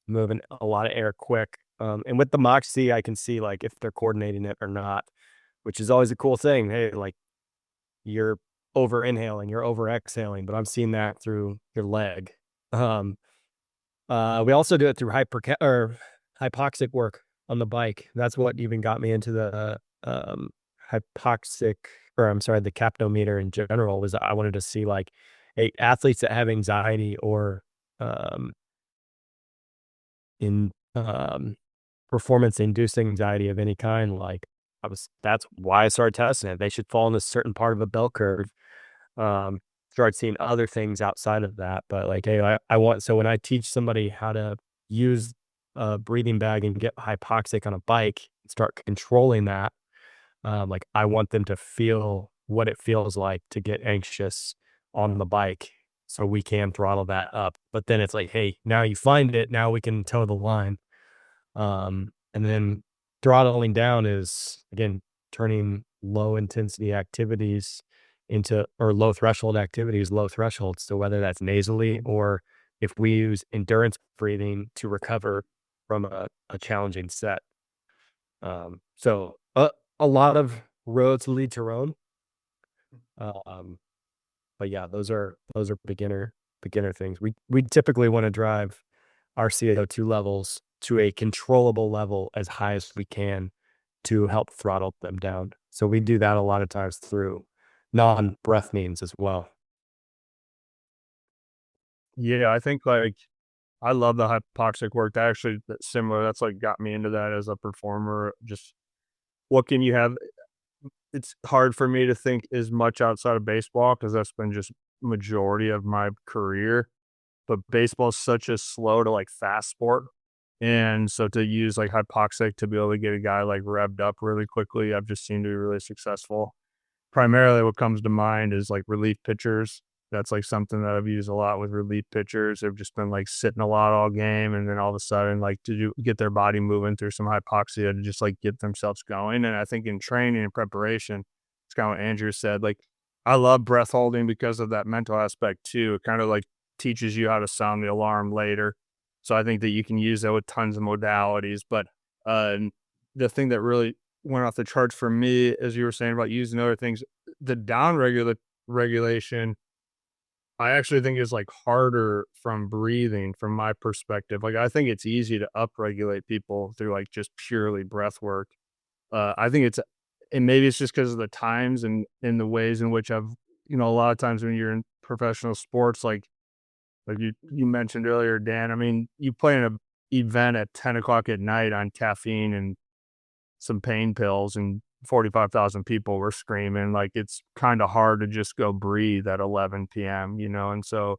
moving a lot of air quick. And with the Moxie, I can see like if they're coordinating it or not, which is always a cool thing. Hey, like you're over inhaling, you're over exhaling, but I'm seeing that through your leg. We also do it through hypoxic work on the bike. That's what even got me into the the capnometer in general, was I wanted to see like athletes that have anxiety or in performance inducing anxiety of any kind. Like that's why I started testing it. They should fall in a certain part of a bell curve. Start seeing other things outside of that. But like, hey, so when I teach somebody how to use a breathing bag and get hypoxic on a bike, start controlling that, like I want them to feel what it feels like to get anxious on the bike, so we can throttle that up. But then it's like, hey, now you find it, now we can toe the line. And then throttling down is, again, turning low intensity activities or low threshold activities, low thresholds. So whether that's nasally, or if we use endurance breathing to recover from a challenging set. So a lot of roads lead to Rome. But yeah, those are beginner things. We typically want to drive our CO2 levels to a controllable level as high as we can to help throttle them down. So we do that a lot of times through non-breath means as well. Yeah, I think like I love the hypoxic work. That's similar. That's like got me into that as a performer. Just what can you have? It's hard for me to think as much outside of baseball because that's been just majority of my career. But baseball is such a slow to like fast sport. And so to use like hypoxic to be able to get a guy like revved up really quickly, I've just seen to be really successful. Primarily what comes to mind is like relief pitchers. That's like something that I've used a lot with relief pitchers. They've just been like sitting a lot all game, and then all of a sudden like get their body moving through some hypoxia to just like get themselves going. And I think in training and preparation, it's kind of what Andrew said. Like I love breath holding because of that mental aspect too. It kind of like teaches you how to sound the alarm later. So I think that you can use that with tons of modalities. But the thing that really went off the charts for me, as you were saying about using other things, the down regulation, I actually think is like harder from breathing from my perspective. Like I think it's easy to upregulate people through like just purely breath work. I think and maybe it's just because of the times and in the ways in which I've, a lot of times when you're in professional sports, like you mentioned earlier, Dan, I mean, you play in an event at 10 o'clock at night on caffeine and some pain pills and 45,000 people were screaming. Like it's kind of hard to just go breathe at 11 p.m., And so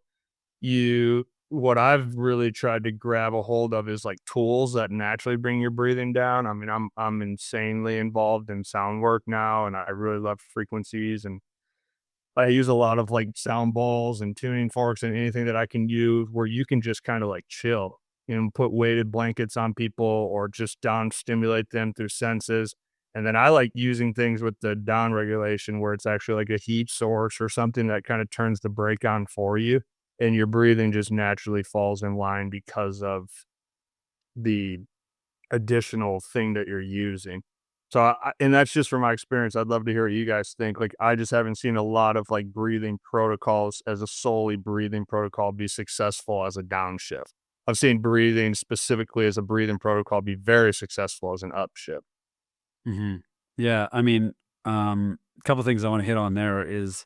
what I've really tried to grab a hold of is like tools that naturally bring your breathing down. I mean, I'm insanely involved in sound work now, and I really love frequencies, and I use a lot of like sound balls and tuning forks and anything that I can use where you can just kind of like chill and put weighted blankets on people or just down stimulate them through senses. And then I like using things with the down regulation where it's actually like a heat source or something that kind of turns the brake on for you. And your breathing just naturally falls in line because of the additional thing that you're using. So, and that's just from my experience. I'd love to hear what you guys think. Like, I just haven't seen a lot of like breathing protocols as a solely breathing protocol be successful as a downshift. I've seen breathing specifically as a breathing protocol be very successful as an upshift. Mm-hmm. Yeah, I mean, a couple things I want to hit on there is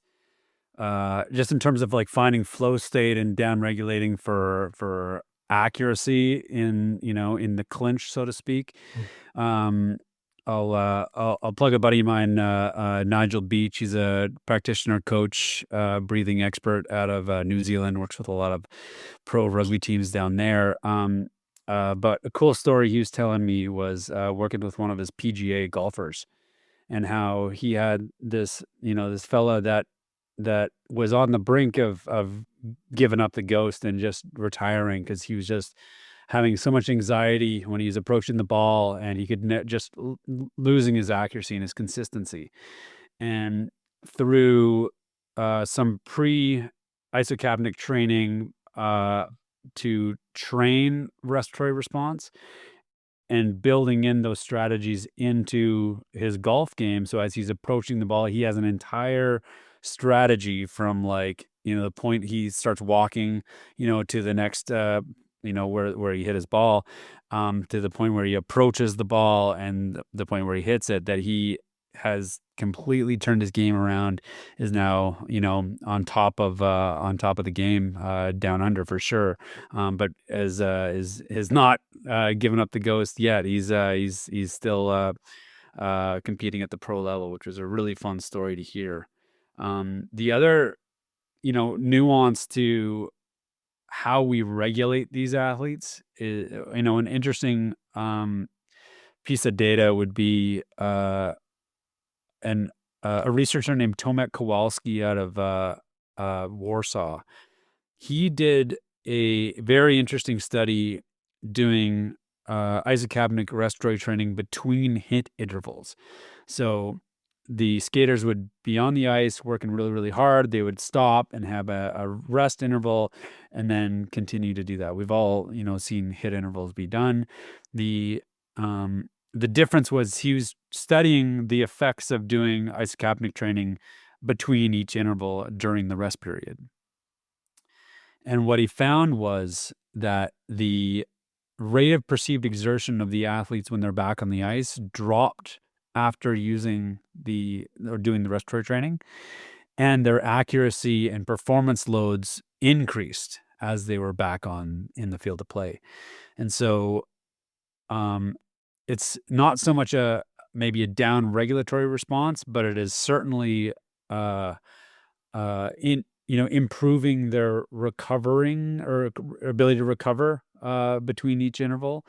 just in terms of like finding flow state and down regulating for accuracy in in the clinch, so to speak. I'll plug a buddy of mine, Nigel Beach. He's a practitioner, coach, breathing expert out of New Zealand. Works with a lot of pro rugby teams down there. But a cool story he was telling me was working with one of his PGA golfers, and how he had this fella that was on the brink of giving up the ghost and just retiring because he was just having so much anxiety when he was approaching the ball, and he could just losing his accuracy and his consistency. And through some pre-isocapnic training to train respiratory response and building in those strategies into his golf game. So as he's approaching the ball, he has an entire strategy from the point he starts walking, to the next, where he hit his ball, to the point where he approaches the ball and the point where he hits it, that he has completely turned his game around, is now, on top of the game, down under for sure. But as is not given up the ghost yet. He's still competing at the pro level, which was a really fun story to hear. The other, nuance to how we regulate these athletes is, an interesting piece of data would be a researcher named Tomek Kowalski out of Warsaw. He did a very interesting study doing isocapnic respiratory training between hit intervals. So the skaters would be on the ice working really, really hard. They would stop and have a rest interval and then continue to do that. We've all, seen hit intervals be done. The difference was he was studying the effects of doing isocapnic training between each interval during the rest period. And what he found was that the rate of perceived exertion of the athletes when they're back on the ice dropped after doing the respiratory training, and their accuracy and performance loads increased as they were back in the field of play. And so it's not so much maybe a down regulatory response, but it is certainly improving their recovering or ability to recover between each interval,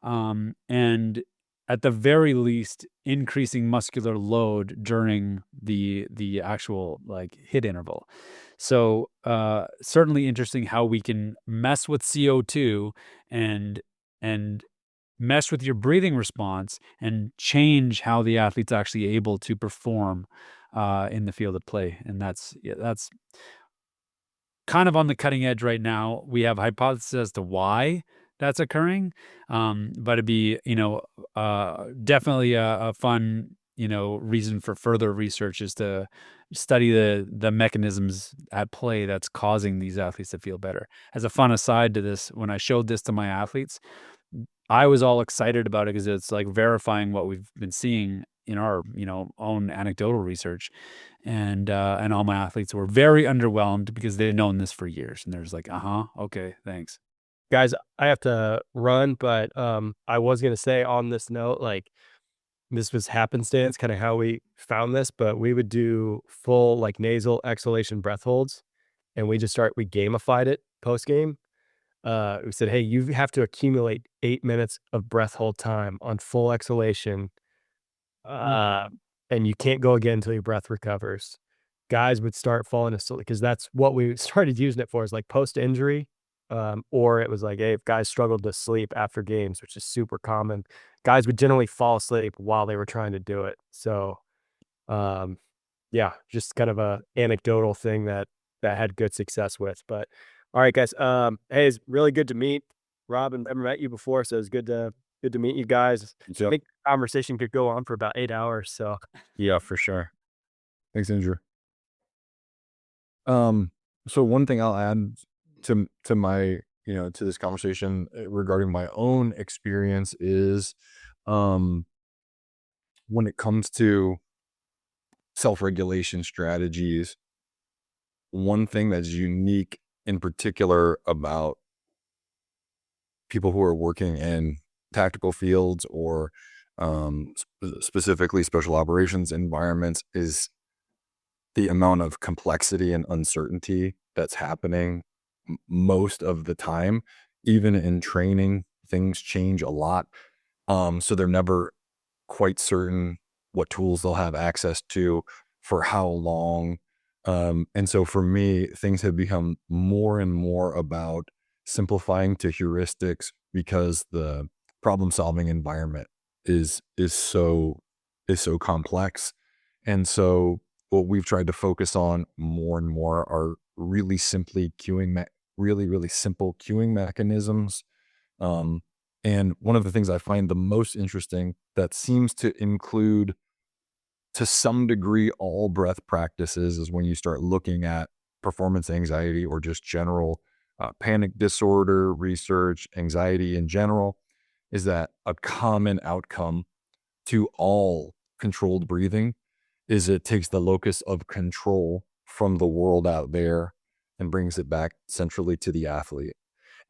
and at the very least increasing muscular load during the actual like hit interval. So certainly interesting how we can mess with CO2 and mess with your breathing response and change how the athlete's actually able to perform in the field of play. And that's kind of on the cutting edge right now. We have hypotheses as to why that's occurring, but it'd be definitely a fun reason for further research is to study the mechanisms at play that's causing these athletes to feel better. As a fun aside to this, when I showed this to my athletes, I was all excited about it because it's like verifying what we've been seeing in our own anecdotal research, and all my athletes were very underwhelmed because they'd known this for years, and there's like, okay, thanks. Guys, I have to run, but I was gonna say on this note, like this was happenstance, kind of how we found this, but we would do full like nasal exhalation breath holds, and we gamified it post game. We said, hey, you have to accumulate 8 minutes of breath hold time on full exhalation, and you can't go again until your breath recovers. Guys would start falling asleep because that's what we started using it for, is like post injury. Or it was like, hey, if guys struggled to sleep after games, which is super common, guys would generally fall asleep while they were trying to do it. So, yeah, just kind of a anecdotal thing that had good success with. But all right, guys. Hey, it's really good to meet Rob, and I've never met you before, so it's good to meet you guys. I think the conversation could go on for about 8 hours. So Yeah, for sure. Thanks, Andrew. So one thing I'll add to my, to this conversation regarding my own experience is, when it comes to self-regulation strategies, one thing that's unique in particular about people who are working in tactical fields or specifically special operations environments is the amount of complexity and uncertainty that's happening most of the time. Even in training, things change a lot. So they're never quite certain what tools they'll have access to for how long. And so for me, things have become more and more about simplifying to heuristics because the problem solving environment is so complex. And so what we've tried to focus on more and more are really simply really simple queuing mechanisms. And one of the things I find the most interesting that seems to include to some degree all breath practices is when you start looking at performance anxiety or just general panic disorder research, anxiety in general, is that a common outcome to all controlled breathing is it takes the locus of control from the world out there and brings it back centrally to the athlete.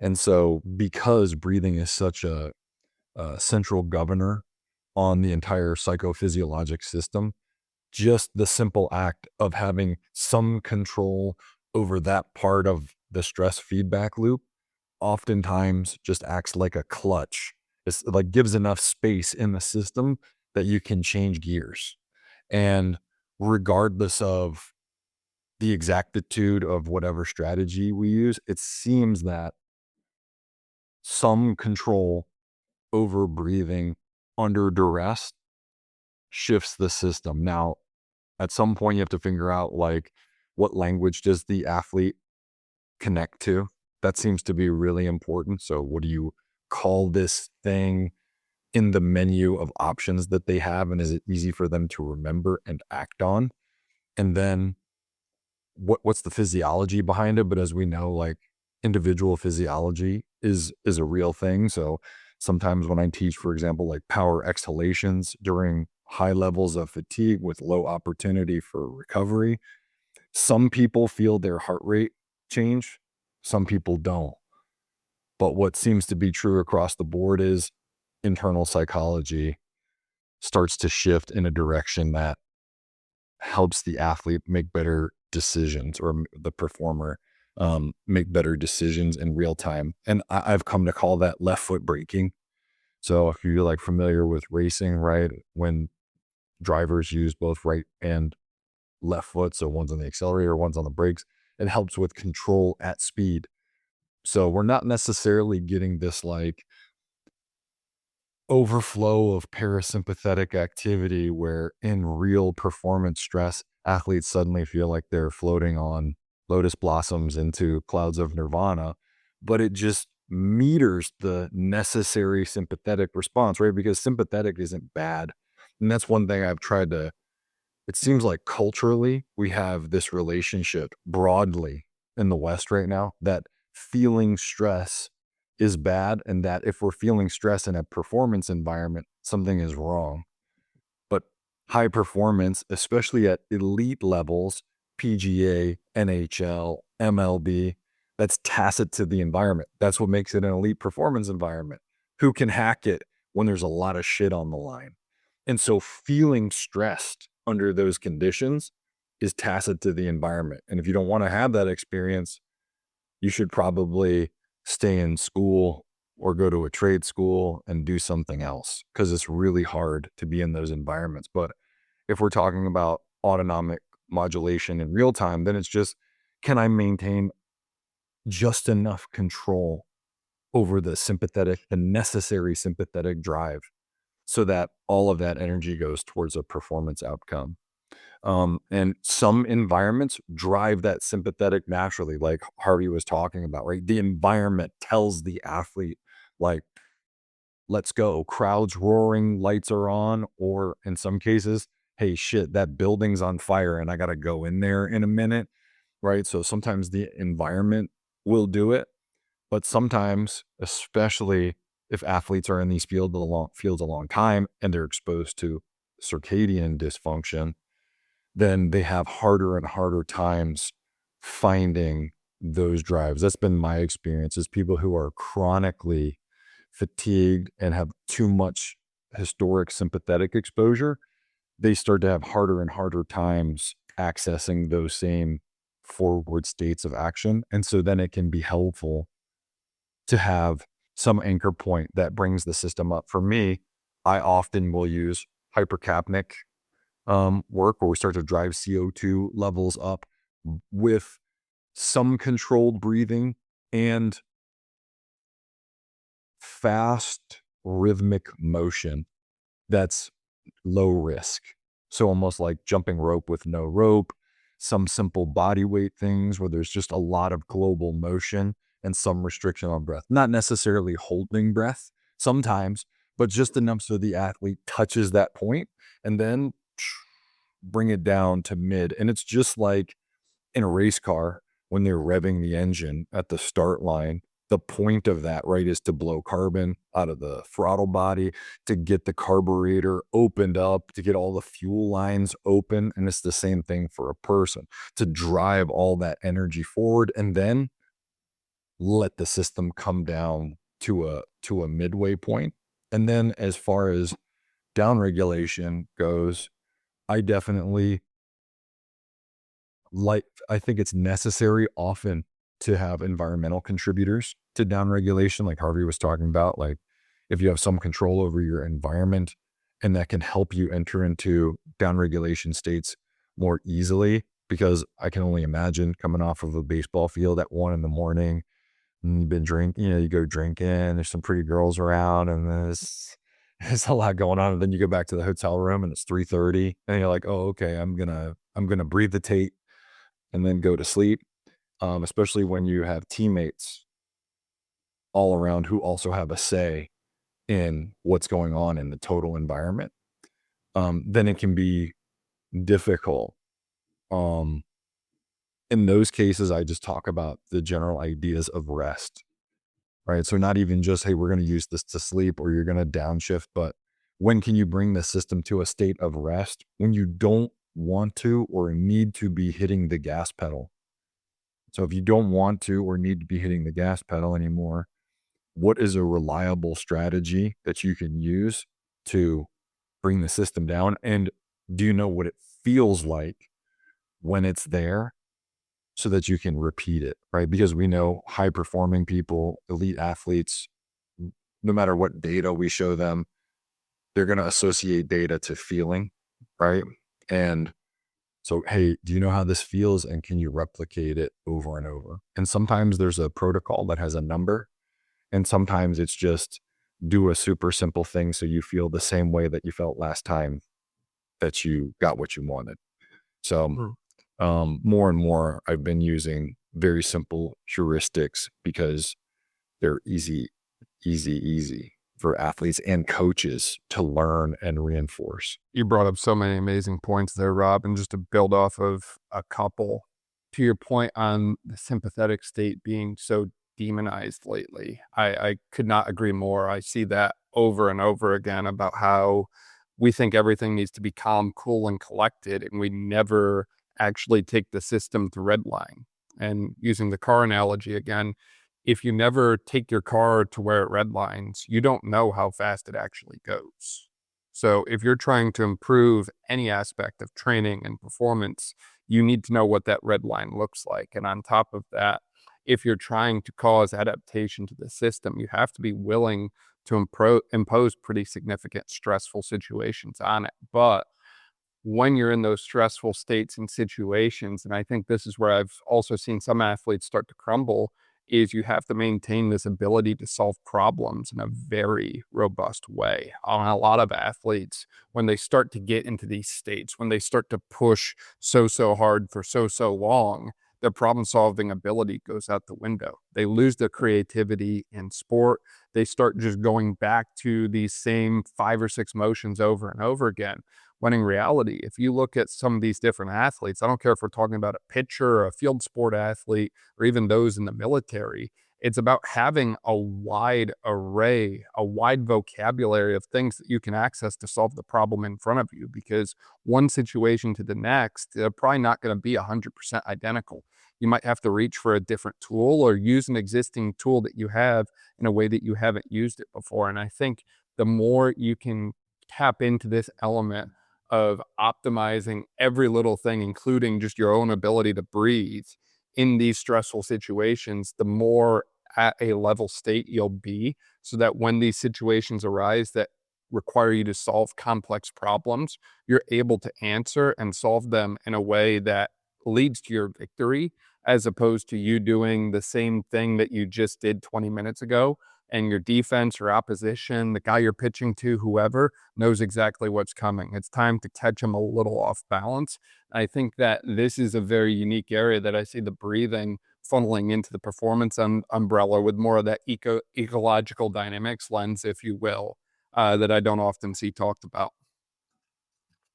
And so because breathing is such a central governor on the entire psychophysiologic system, just the simple act of having some control over that part of the stress feedback loop oftentimes just acts like a clutch. It's like gives enough space in the system that you can change gears. And regardless of the exactitude of whatever strategy we use, it seems that some control over breathing under duress shifts the system. Now, at some point, you have to figure out like what language does the athlete connect to. That seems to be really important. So what do you call this thing in the menu of options that they have? And is it easy for them to remember and act on? And then what's the physiology behind it? But as we know, like individual physiology is a real thing. So sometimes when I teach, for example, like power exhalations during high levels of fatigue with low opportunity for recovery, some people feel their heart rate change, some people don't. But what seems to be true across the board is internal psychology starts to shift in a direction that helps the athlete make better decisions, or the performer make better decisions in real time. And I've come to call that left foot braking. So if you're like familiar with racing, right, when drivers use both right and left foot, so one's on the accelerator, one's on the brakes, it helps with control at speed. So we're not necessarily getting this like overflow of parasympathetic activity where in real performance stress, athletes suddenly feel like they're floating on lotus blossoms into clouds of nirvana, but it just meters the necessary sympathetic response, right? Because sympathetic isn't bad. And that's one thing I've tried to, it seems like culturally we have this relationship broadly in the West right now that feeling stress is bad, and that if we're feeling stress in a performance environment, something is wrong. But high performance, especially at elite levels, PGA, NHL, MLB, that's tacit to the environment. That's what makes it an elite performance environment. Who can hack it when there's a lot of shit on the line? And so feeling stressed under those conditions is tacit to the environment. And if you don't want to have that experience, you should probably stay in school or go to a trade school and do something else, because it's really hard to be in those environments. But if we're talking about autonomic modulation in real time, then it's just, can I maintain just enough control over the necessary sympathetic drive so that all of that energy goes towards a performance outcome? And some environments drive that sympathetic naturally, like Harvey was talking about, right? The environment tells the athlete, like, let's go. Crowds roaring, lights are on, or in some cases, hey, shit, that building's on fire and I got to go in there in a minute, right? So sometimes the environment will do it, but sometimes, especially if athletes are in these fields a long time and they're exposed to circadian dysfunction, then they have harder and harder times finding those drives. That's been my experience, is people who are chronically fatigued and have too much historic sympathetic exposure, they start to have harder and harder times accessing those same forward states of action. And so then it can be helpful to have some anchor point that brings the system up. For me, I often will use hypercapnic work, where we start to drive CO2 levels up with some controlled breathing and fast rhythmic motion that's low risk. So almost like jumping rope with no rope, some simple body weight things where there's just a lot of global motion and some restriction on breath. Not necessarily holding breath sometimes, but just enough so the athlete touches that point and then bring it down to mid. And it's just like in a race car when they're revving the engine at the start line. The point of that, right, is to blow carbon out of the throttle body, to get the carburetor opened up, to get all the fuel lines open. And it's the same thing for a person, to drive all that energy forward and then let the system come down to a midway point. And then as far as down regulation goes, I definitely I think it's necessary often to have environmental contributors to down regulation, like Harvey was talking about. Like if you have some control over your environment, and that can help you enter into down regulation states more easily, because I can only imagine coming off of a baseball field at 1 a.m, and you've been drinking, you go drinking, there's some pretty girls around, and there's a lot going on. And then you go back to the hotel room and it's 3:30 and you're like, oh, okay, I'm gonna breathe the tape and then go to sleep. Especially when you have teammates all around who also have a say in what's going on in the total environment, then it can be difficult. In those cases, I just talk about the general ideas of rest. right? So not even just, hey, we're going to use this to sleep or you're going to downshift, but when can you bring the system to a state of rest when you don't want to or need to be hitting the gas pedal? So if you don't want to or need to be hitting the gas pedal anymore, what is a reliable strategy that you can use to bring the system down? And do you know what it feels like when it's there so that you can repeat it, right? Because we know high performing people, elite athletes, no matter what data we show them, they're going to associate data to feeling, right? And so, hey, do you know how this feels? And can you replicate it over and over? And sometimes there's a protocol that has a number. And sometimes it's just do a super simple thing so you feel the same way that you felt last time that you got what you wanted. So more and more, I've been using very simple heuristics because they're easy for athletes and coaches to learn and reinforce. You brought up so many amazing points there, Rob, and just to build off of a couple, to your point on the sympathetic state being so demonized lately, I could not agree more. I see that over and over again about how we think everything needs to be calm, cool, and collected, and we never actually take the system to redline. And using the car analogy again, if you never take your car to where it redlines, you don't know how fast it actually goes. So if you're trying to improve any aspect of training and performance, you need to know what that red line looks like. And on top of that, if you're trying to cause adaptation to the system, you have to be willing to impose pretty significant stressful situations on it. But when you're in those stressful states and situations, and I think this is where I've also seen some athletes start to crumble, is you have to maintain this ability to solve problems in a very robust way. On a lot of athletes, when they start to get into these states, when they start to push so hard for so long, their problem solving ability goes out the window. They lose their creativity in sport. They start just going back to these same 5 or 6 motions over and over again. When in reality, if you look at some of these different athletes, I don't care if we're talking about a pitcher or a field sport athlete or even those in the military, it's about having a wide array, a wide vocabulary of things that you can access to solve the problem in front of you, because one situation to the next, they're probably not going to be 100% identical. You might have to reach for a different tool or use an existing tool that you have in a way that you haven't used it before. And I think the more you can tap into this element of optimizing every little thing, including just your own ability to breathe in these stressful situations, the more at a level state you'll be, so that when these situations arise that require you to solve complex problems, you're able to answer and solve them in a way that leads to your victory, as opposed to you doing the same thing that you just did 20 minutes ago. And your defense or opposition, the guy you're pitching to, whoever, knows exactly what's coming. It's time to catch him a little off balance. I think that this is a very unique area that I see the breathing funneling into the performance umbrella with more of that ecological dynamics lens, if you will, that I don't often see talked about.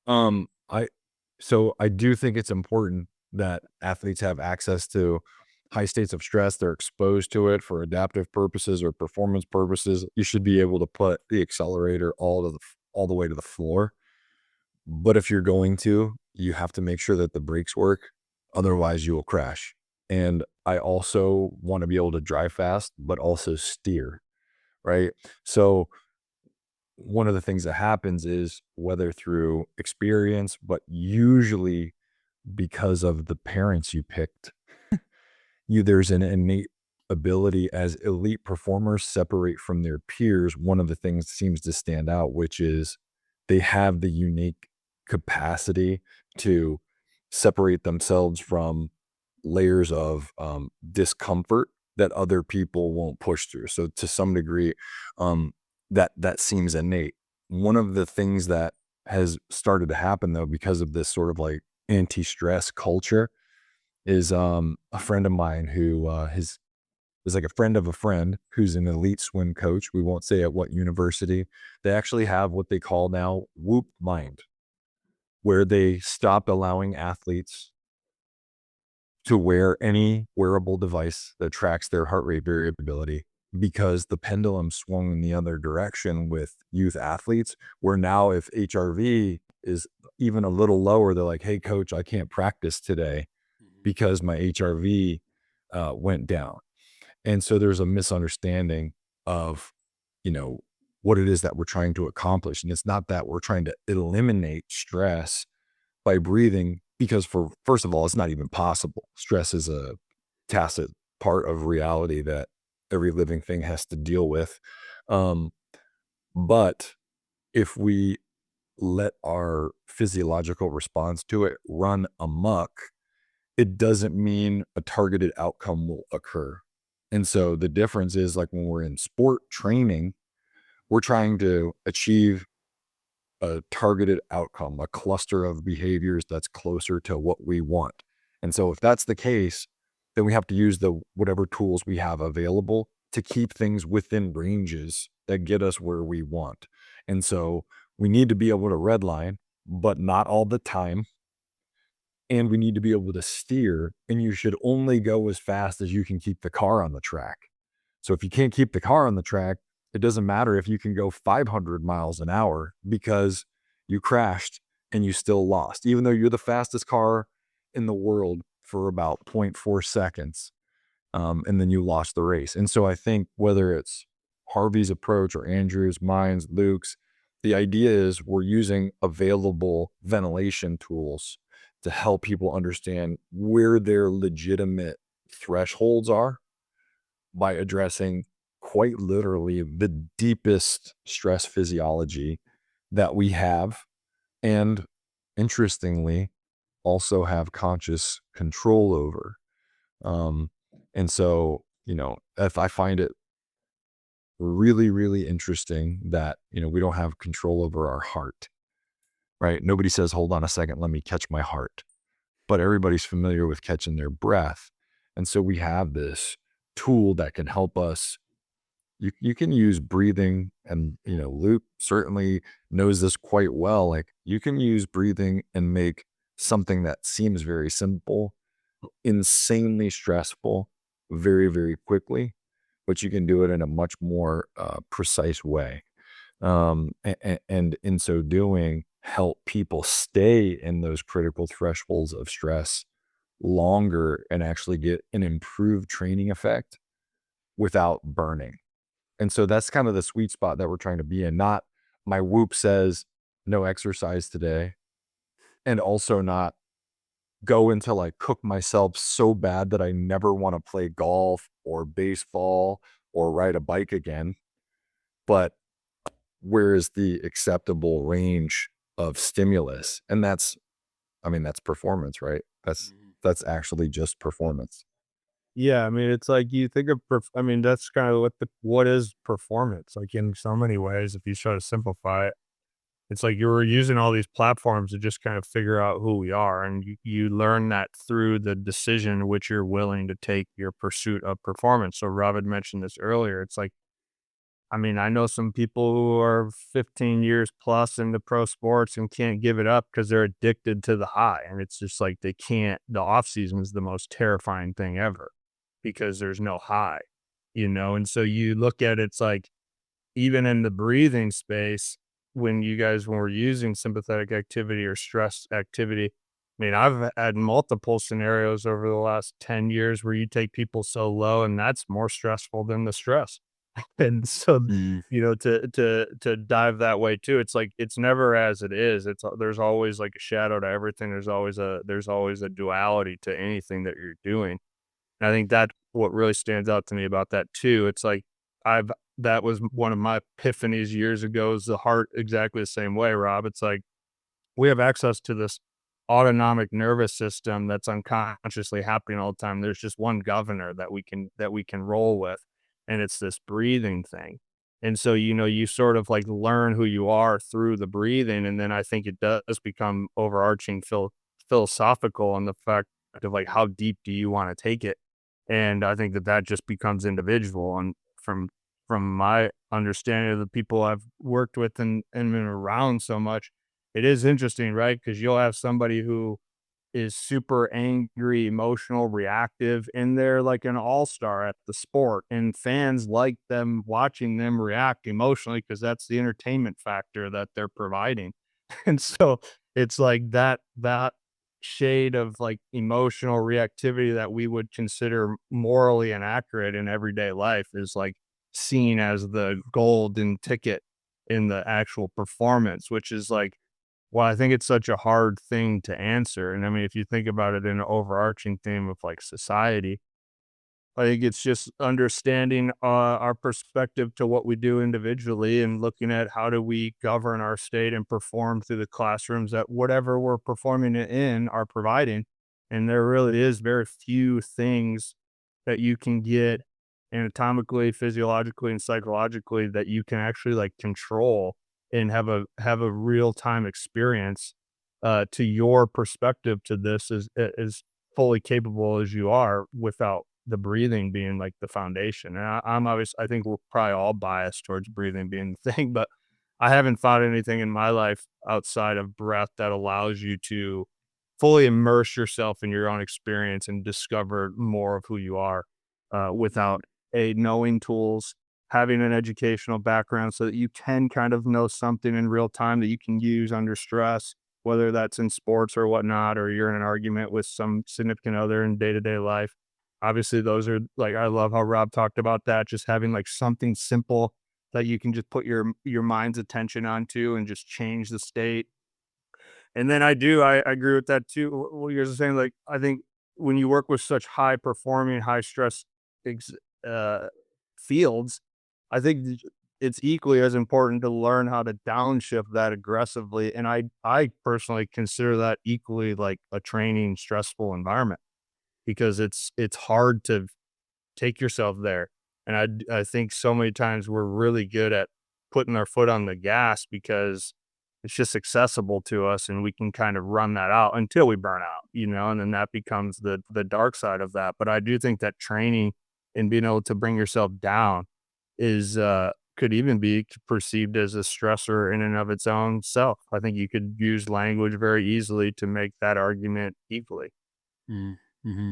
I do think it's important that athletes have access to high states of stress. They're exposed to it for adaptive purposes or performance purposes. You should be able to put the accelerator all the way to the floor. But if you're going to, you have to make sure that the brakes work. Otherwise, you will crash. And I also want to be able to drive fast, but also steer, right? So one of the things that happens is, whether through experience, but usually because of the parents you picked, there's an innate ability as elite performers separate from their peers. One of the things that seems to stand out, which is they have the unique capacity to separate themselves from layers of discomfort that other people won't push through. So to some degree, that seems innate. One of the things that has started to happen, though, because of this sort of like anti-stress culture, is a friend of mine who is like a friend of a friend who's an elite swim coach. We won't say at what university. They actually have what they call now Whoop Mind, where they stopped allowing athletes to wear any wearable device that tracks their heart rate variability because the pendulum swung in the other direction with youth athletes, where now if HRV is even a little lower, they're like, hey, coach, I can't practice today because my HRV went down. And so there's a misunderstanding of, what it is that we're trying to accomplish. And it's not that we're trying to eliminate stress by breathing, because first of all, it's not even possible. Stress is a tacit part of reality that every living thing has to deal with. But if we let our physiological response to it run amok, it doesn't mean a targeted outcome will occur. And so the difference is, like, when we're in sport training, we're trying to achieve a targeted outcome, a cluster of behaviors that's closer to what we want. And so if that's the case, then we have to use whatever tools we have available to keep things within ranges that get us where we want. And so we need to be able to redline, but not all the time. And we need to be able to steer, and you should only go as fast as you can keep the car on the track. So if you can't keep the car on the track, it doesn't matter if you can go 500 miles an hour, because you crashed and you still lost, even though you're the fastest car in the world for about 0.4 seconds. And then you lost the race. And so I think whether it's Harvey's approach or Andrew's, mine's, Luke's, the idea is we're using available ventilation tools to help people understand where their legitimate thresholds are by addressing quite literally the deepest stress physiology that we have, and interestingly also have conscious control over. And so, if I find it really, really interesting that, we don't have control over our heart, right? Nobody says, hold on a second, let me catch my heart. But everybody's familiar with catching their breath. And so we have this tool that can help us. You can use breathing, and, Luke certainly knows this quite well. Like, you can use breathing and make something that seems very simple insanely stressful very, very quickly, but you can do it in a much more precise way. And in so doing, help people stay in those critical thresholds of stress longer and actually get an improved training effect without burning. And so that's kind of the sweet spot that we're trying to be in. Not my Whoop says no exercise today, and also not go into like cook myself so bad that I never want to play golf or baseball or ride a bike again. But where is the acceptable range of stimulus? And that's performance, right? That's actually just performance. Yeah, I mean, it's like you think of, that's kind of what is performance? Like, in so many ways, if you try to simplify it, it's like you're using all these platforms to just kind of figure out who we are. And you learn that through the decision which you're willing to take your pursuit of performance. So Rob had mentioned this earlier. It's like, I know some people who are 15 years plus into pro sports and can't give it up because they're addicted to the high. And it's just like the off season is the most terrifying thing ever because there's no high, And so you look at it's like, even in the breathing space, when we're using sympathetic activity or stress activity, I've had multiple scenarios over the last 10 years where you take people so low and that's more stressful than the stress. And so, to dive that way too, it's like, it's never as it is. There's always like a shadow to everything. There's always a duality to anything that you're doing. And I think that what really stands out to me about that too. It's like, that was one of my epiphanies years ago, is the heart exactly the same way, Rob. It's like, we have access to this autonomic nervous system that's unconsciously happening all the time. There's just one governor that we can roll with, and it's this breathing thing. And so, you sort of like learn who you are through the breathing. And then I think it does become overarching philosophical on the fact of like, how deep do you want to take it? And I think that just becomes individual. And from my understanding of the people I've worked with and been around so much, it is interesting, right? Because you'll have somebody who is super angry, emotional, reactive, and they're like an all-star at the sport. And fans like them watching them react emotionally because that's the entertainment factor that they're providing. And so it's like that shade of like emotional reactivity that we would consider morally inaccurate in everyday life is like seen as the golden ticket in the actual performance, which is like, well, I think it's such a hard thing to answer. And I mean, if you think about it in an overarching theme of like society, I think it's just understanding our perspective to what we do individually and looking at how do we govern our state and perform through the classrooms that whatever we're performing it in are providing. And there really is very few things that you can get anatomically, physiologically, and psychologically that you can actually like control and have a real time experience to your perspective to this is fully capable as you are without the breathing being like the foundation. And I'm obvious. I think we're probably all biased towards breathing being the thing, but I haven't found anything in my life outside of breath that allows you to fully immerse yourself in your own experience and discover more of who you are without knowing tools, having an educational background so that you can kind of know something in real time that you can use under stress, whether that's in sports or whatnot, or you're in an argument with some significant other in day-to-day life. Obviously, those are like, I love how Rob talked about that, just having like something simple that you can just put your mind's attention onto and just change the state. And then I agree with that too. What you're saying, like, I think when you work with such high performing, high stress ex fields, I think it's equally as important to learn how to downshift that aggressively. And I personally consider that equally like a training stressful environment because it's hard to take yourself there. And I think so many times we're really good at putting our foot on the gas because it's just accessible to us and we can kind of run that out until we burn out, and then that becomes the dark side of that. But I do think that training and being able to bring yourself down is could even be perceived as a stressor in and of its own self. I think you could use language very easily to make that argument equally. Mm-hmm.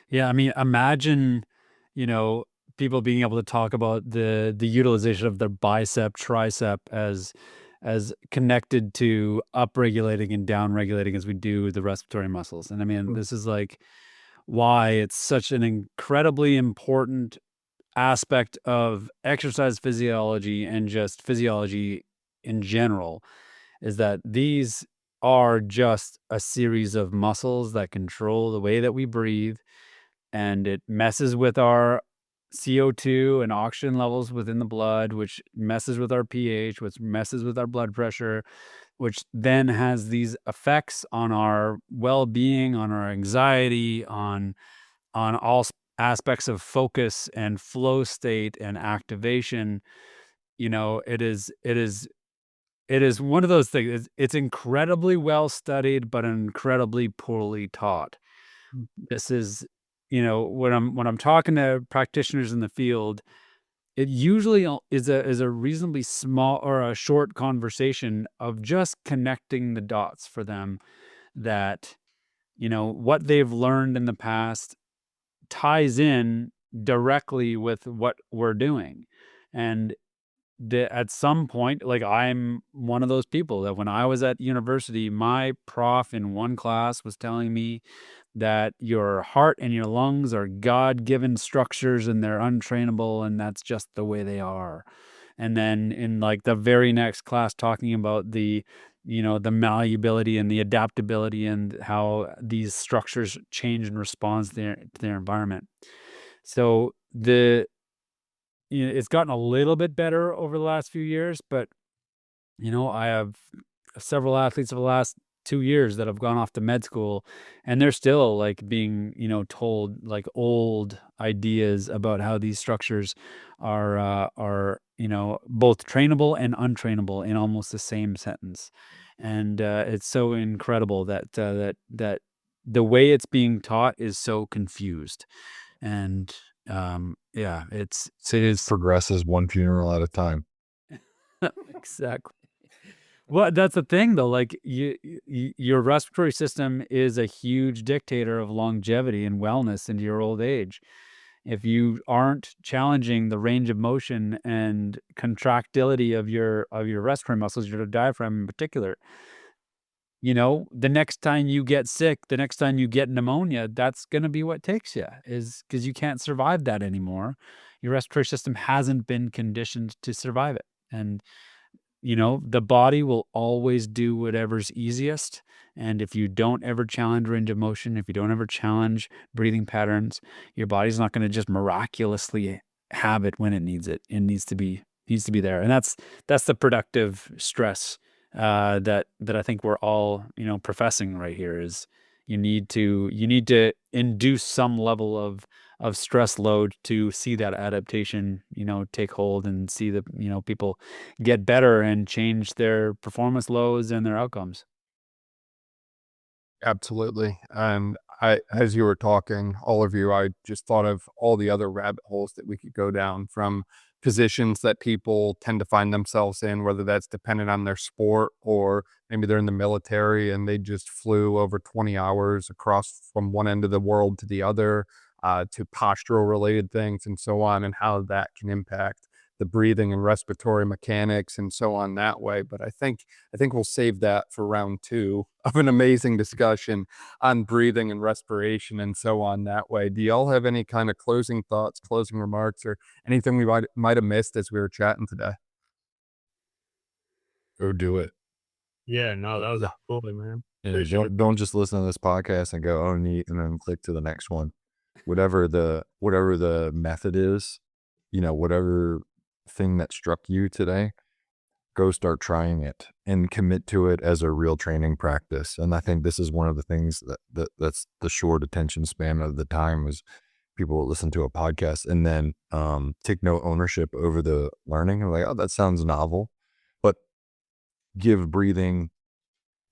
Yeah, I mean, imagine, you know, people being able to talk about the utilization of their bicep, tricep as connected to upregulating and downregulating as we do the respiratory muscles. And I mean, this is like why it's such an incredibly important aspect of exercise physiology and just physiology in general is that these are just a series of muscles that control the way that we breathe, and it messes with our CO2 and oxygen levels within the blood, which messes with our pH, which messes with our blood pressure, which then has these effects on our well-being, on our anxiety, on all aspects of focus and flow state and activation. It is one of those things. It's incredibly well studied, but incredibly poorly taught. This is, when I'm talking to practitioners in the field, it usually is a reasonably small or a short conversation of just connecting the dots for them that, what they've learned in the past ties in directly with what we're doing. And at some point, like I'm one of those people that when I was at university, my prof in one class was telling me that your heart and your lungs are God-given structures and they're untrainable and that's just the way they are. And then in like the very next class talking about the malleability and the adaptability and how these structures change in response to their environment. So it's gotten a little bit better over the last few years, but I have several athletes of the last 2 years that have gone off to med school, and they're still like being, told like old ideas about how these structures are both trainable and untrainable in almost the same sentence. And it's so incredible that the way it's being taught is so confused. And yeah, It progresses one funeral at a time. exactly. Well, that's the thing though. Like your respiratory system is a huge dictator of longevity and wellness into your old age. If you aren't challenging the range of motion and contractility of your respiratory muscles, your diaphragm in particular, the next time you get sick, the next time you get pneumonia, that's going to be what takes you, is because you can't survive that anymore. Your respiratory system hasn't been conditioned to survive it. And the body will always do whatever's easiest. And if you don't ever challenge range of motion, if you don't ever challenge breathing patterns, your body's not going to just miraculously have it when it needs it. It needs to be there. And that's the productive stress that I think we're all, professing right here, is you need to induce some level of stress load to see that adaptation, take hold, and see the, people get better and change their performance lows and their outcomes. Absolutely. And as you were talking, all of you, I just thought of all the other rabbit holes that we could go down, from positions that people tend to find themselves in, whether that's dependent on their sport, or maybe they're in the military and they just flew over 20 hours across from one end of the world to the other, to postural related things and so on, and how that can impact the breathing and respiratory mechanics and so on that way. But I think we'll save that for round 2 of an amazing discussion on breathing and respiration and so on that way. Do y'all have any kind of closing thoughts, closing remarks, or anything we might have missed as we were chatting today? Go do it. Yeah, no, that was cool, man. Yeah, don't just listen to this podcast and go, oh, neat, and then click to the next one. Whatever the method is, whatever thing that struck you today, go start trying it and commit to it as a real training practice. And I think this is one of the things that's the short attention span of the time, is people listen to a podcast and then take no ownership over the learning, and like, oh, that sounds novel, but give breathing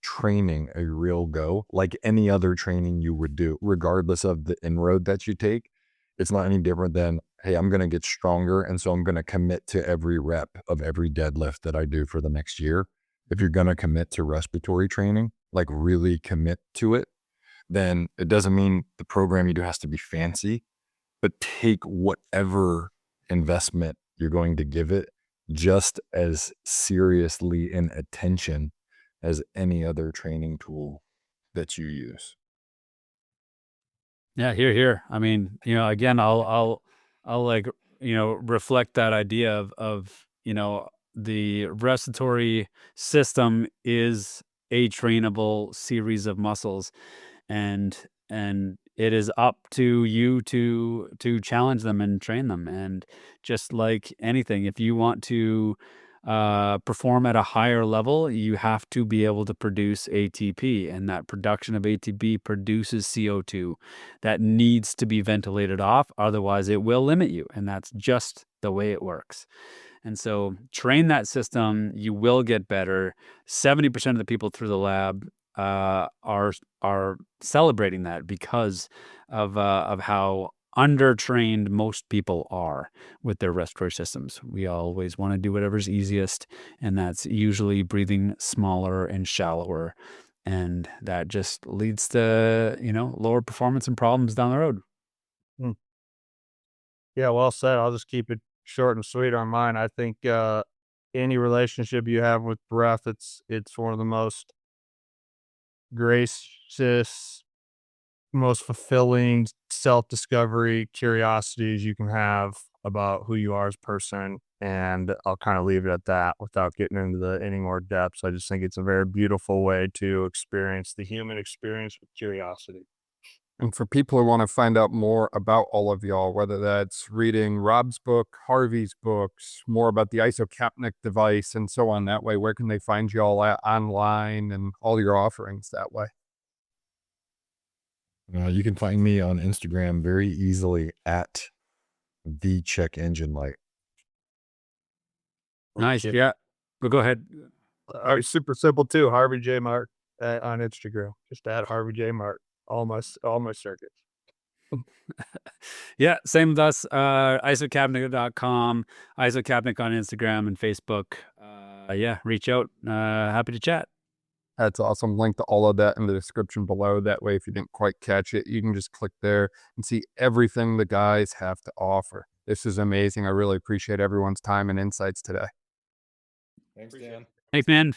training a real go, like any other training you would do, regardless of the inroad that you take. It's not any different than, hey, I'm going to get stronger, and so I'm going to commit to every rep of every deadlift that I do for the next year. If you're going to commit to respiratory training, like really commit to it, then it doesn't mean the program you do has to be fancy, but take whatever investment you're going to give it just as seriously in attention as any other training tool that you use. Yeah, here. I mean, again, I'll like, reflect that idea of, the respiratory system is a trainable series of muscles, and it is up to you to challenge them and train them. And just like anything, if you want to perform at a higher level, you have to be able to produce ATP, and that production of ATP produces CO2 that needs to be ventilated off. Otherwise, it will limit you, and that's just the way it works. And so train that system, you will get better. 70% of the people through the lab are celebrating that because of how undertrained most people are with their respiratory systems. We always want to do whatever's easiest, and that's usually breathing smaller and shallower, and that just leads to lower performance and problems down the road. Yeah, well said. I'll just keep it short and sweet on mine. I think any relationship you have with breath, it's one of the most gracious, most fulfilling self-discovery curiosities you can have about who you are as a person. And I'll kind of leave it at that without getting into any more depths. I just think it's a very beautiful way to experience the human experience with curiosity. And for people who want to find out more about all of y'all, whether that's reading Rob's book, Harvey's books, more about the isocapnic device and so on that way, where can they find y'all at online and all your offerings that way? You can find me on Instagram very easily at the check engine light. Nice. Yeah. But go ahead. All right, super simple too. Harvey J. Mart on Instagram. Just add Harvey J. Mart. All my circuits. Yeah, same with us. Isocapnic.com, Isocapnic on Instagram and Facebook. yeah, reach out. Happy to chat. That's awesome. Link to all of that in the description below. That way, if you didn't quite catch it, you can just click there and see everything the guys have to offer. This is amazing. I really appreciate everyone's time and insights today. Thanks, Dan. Thanks, man.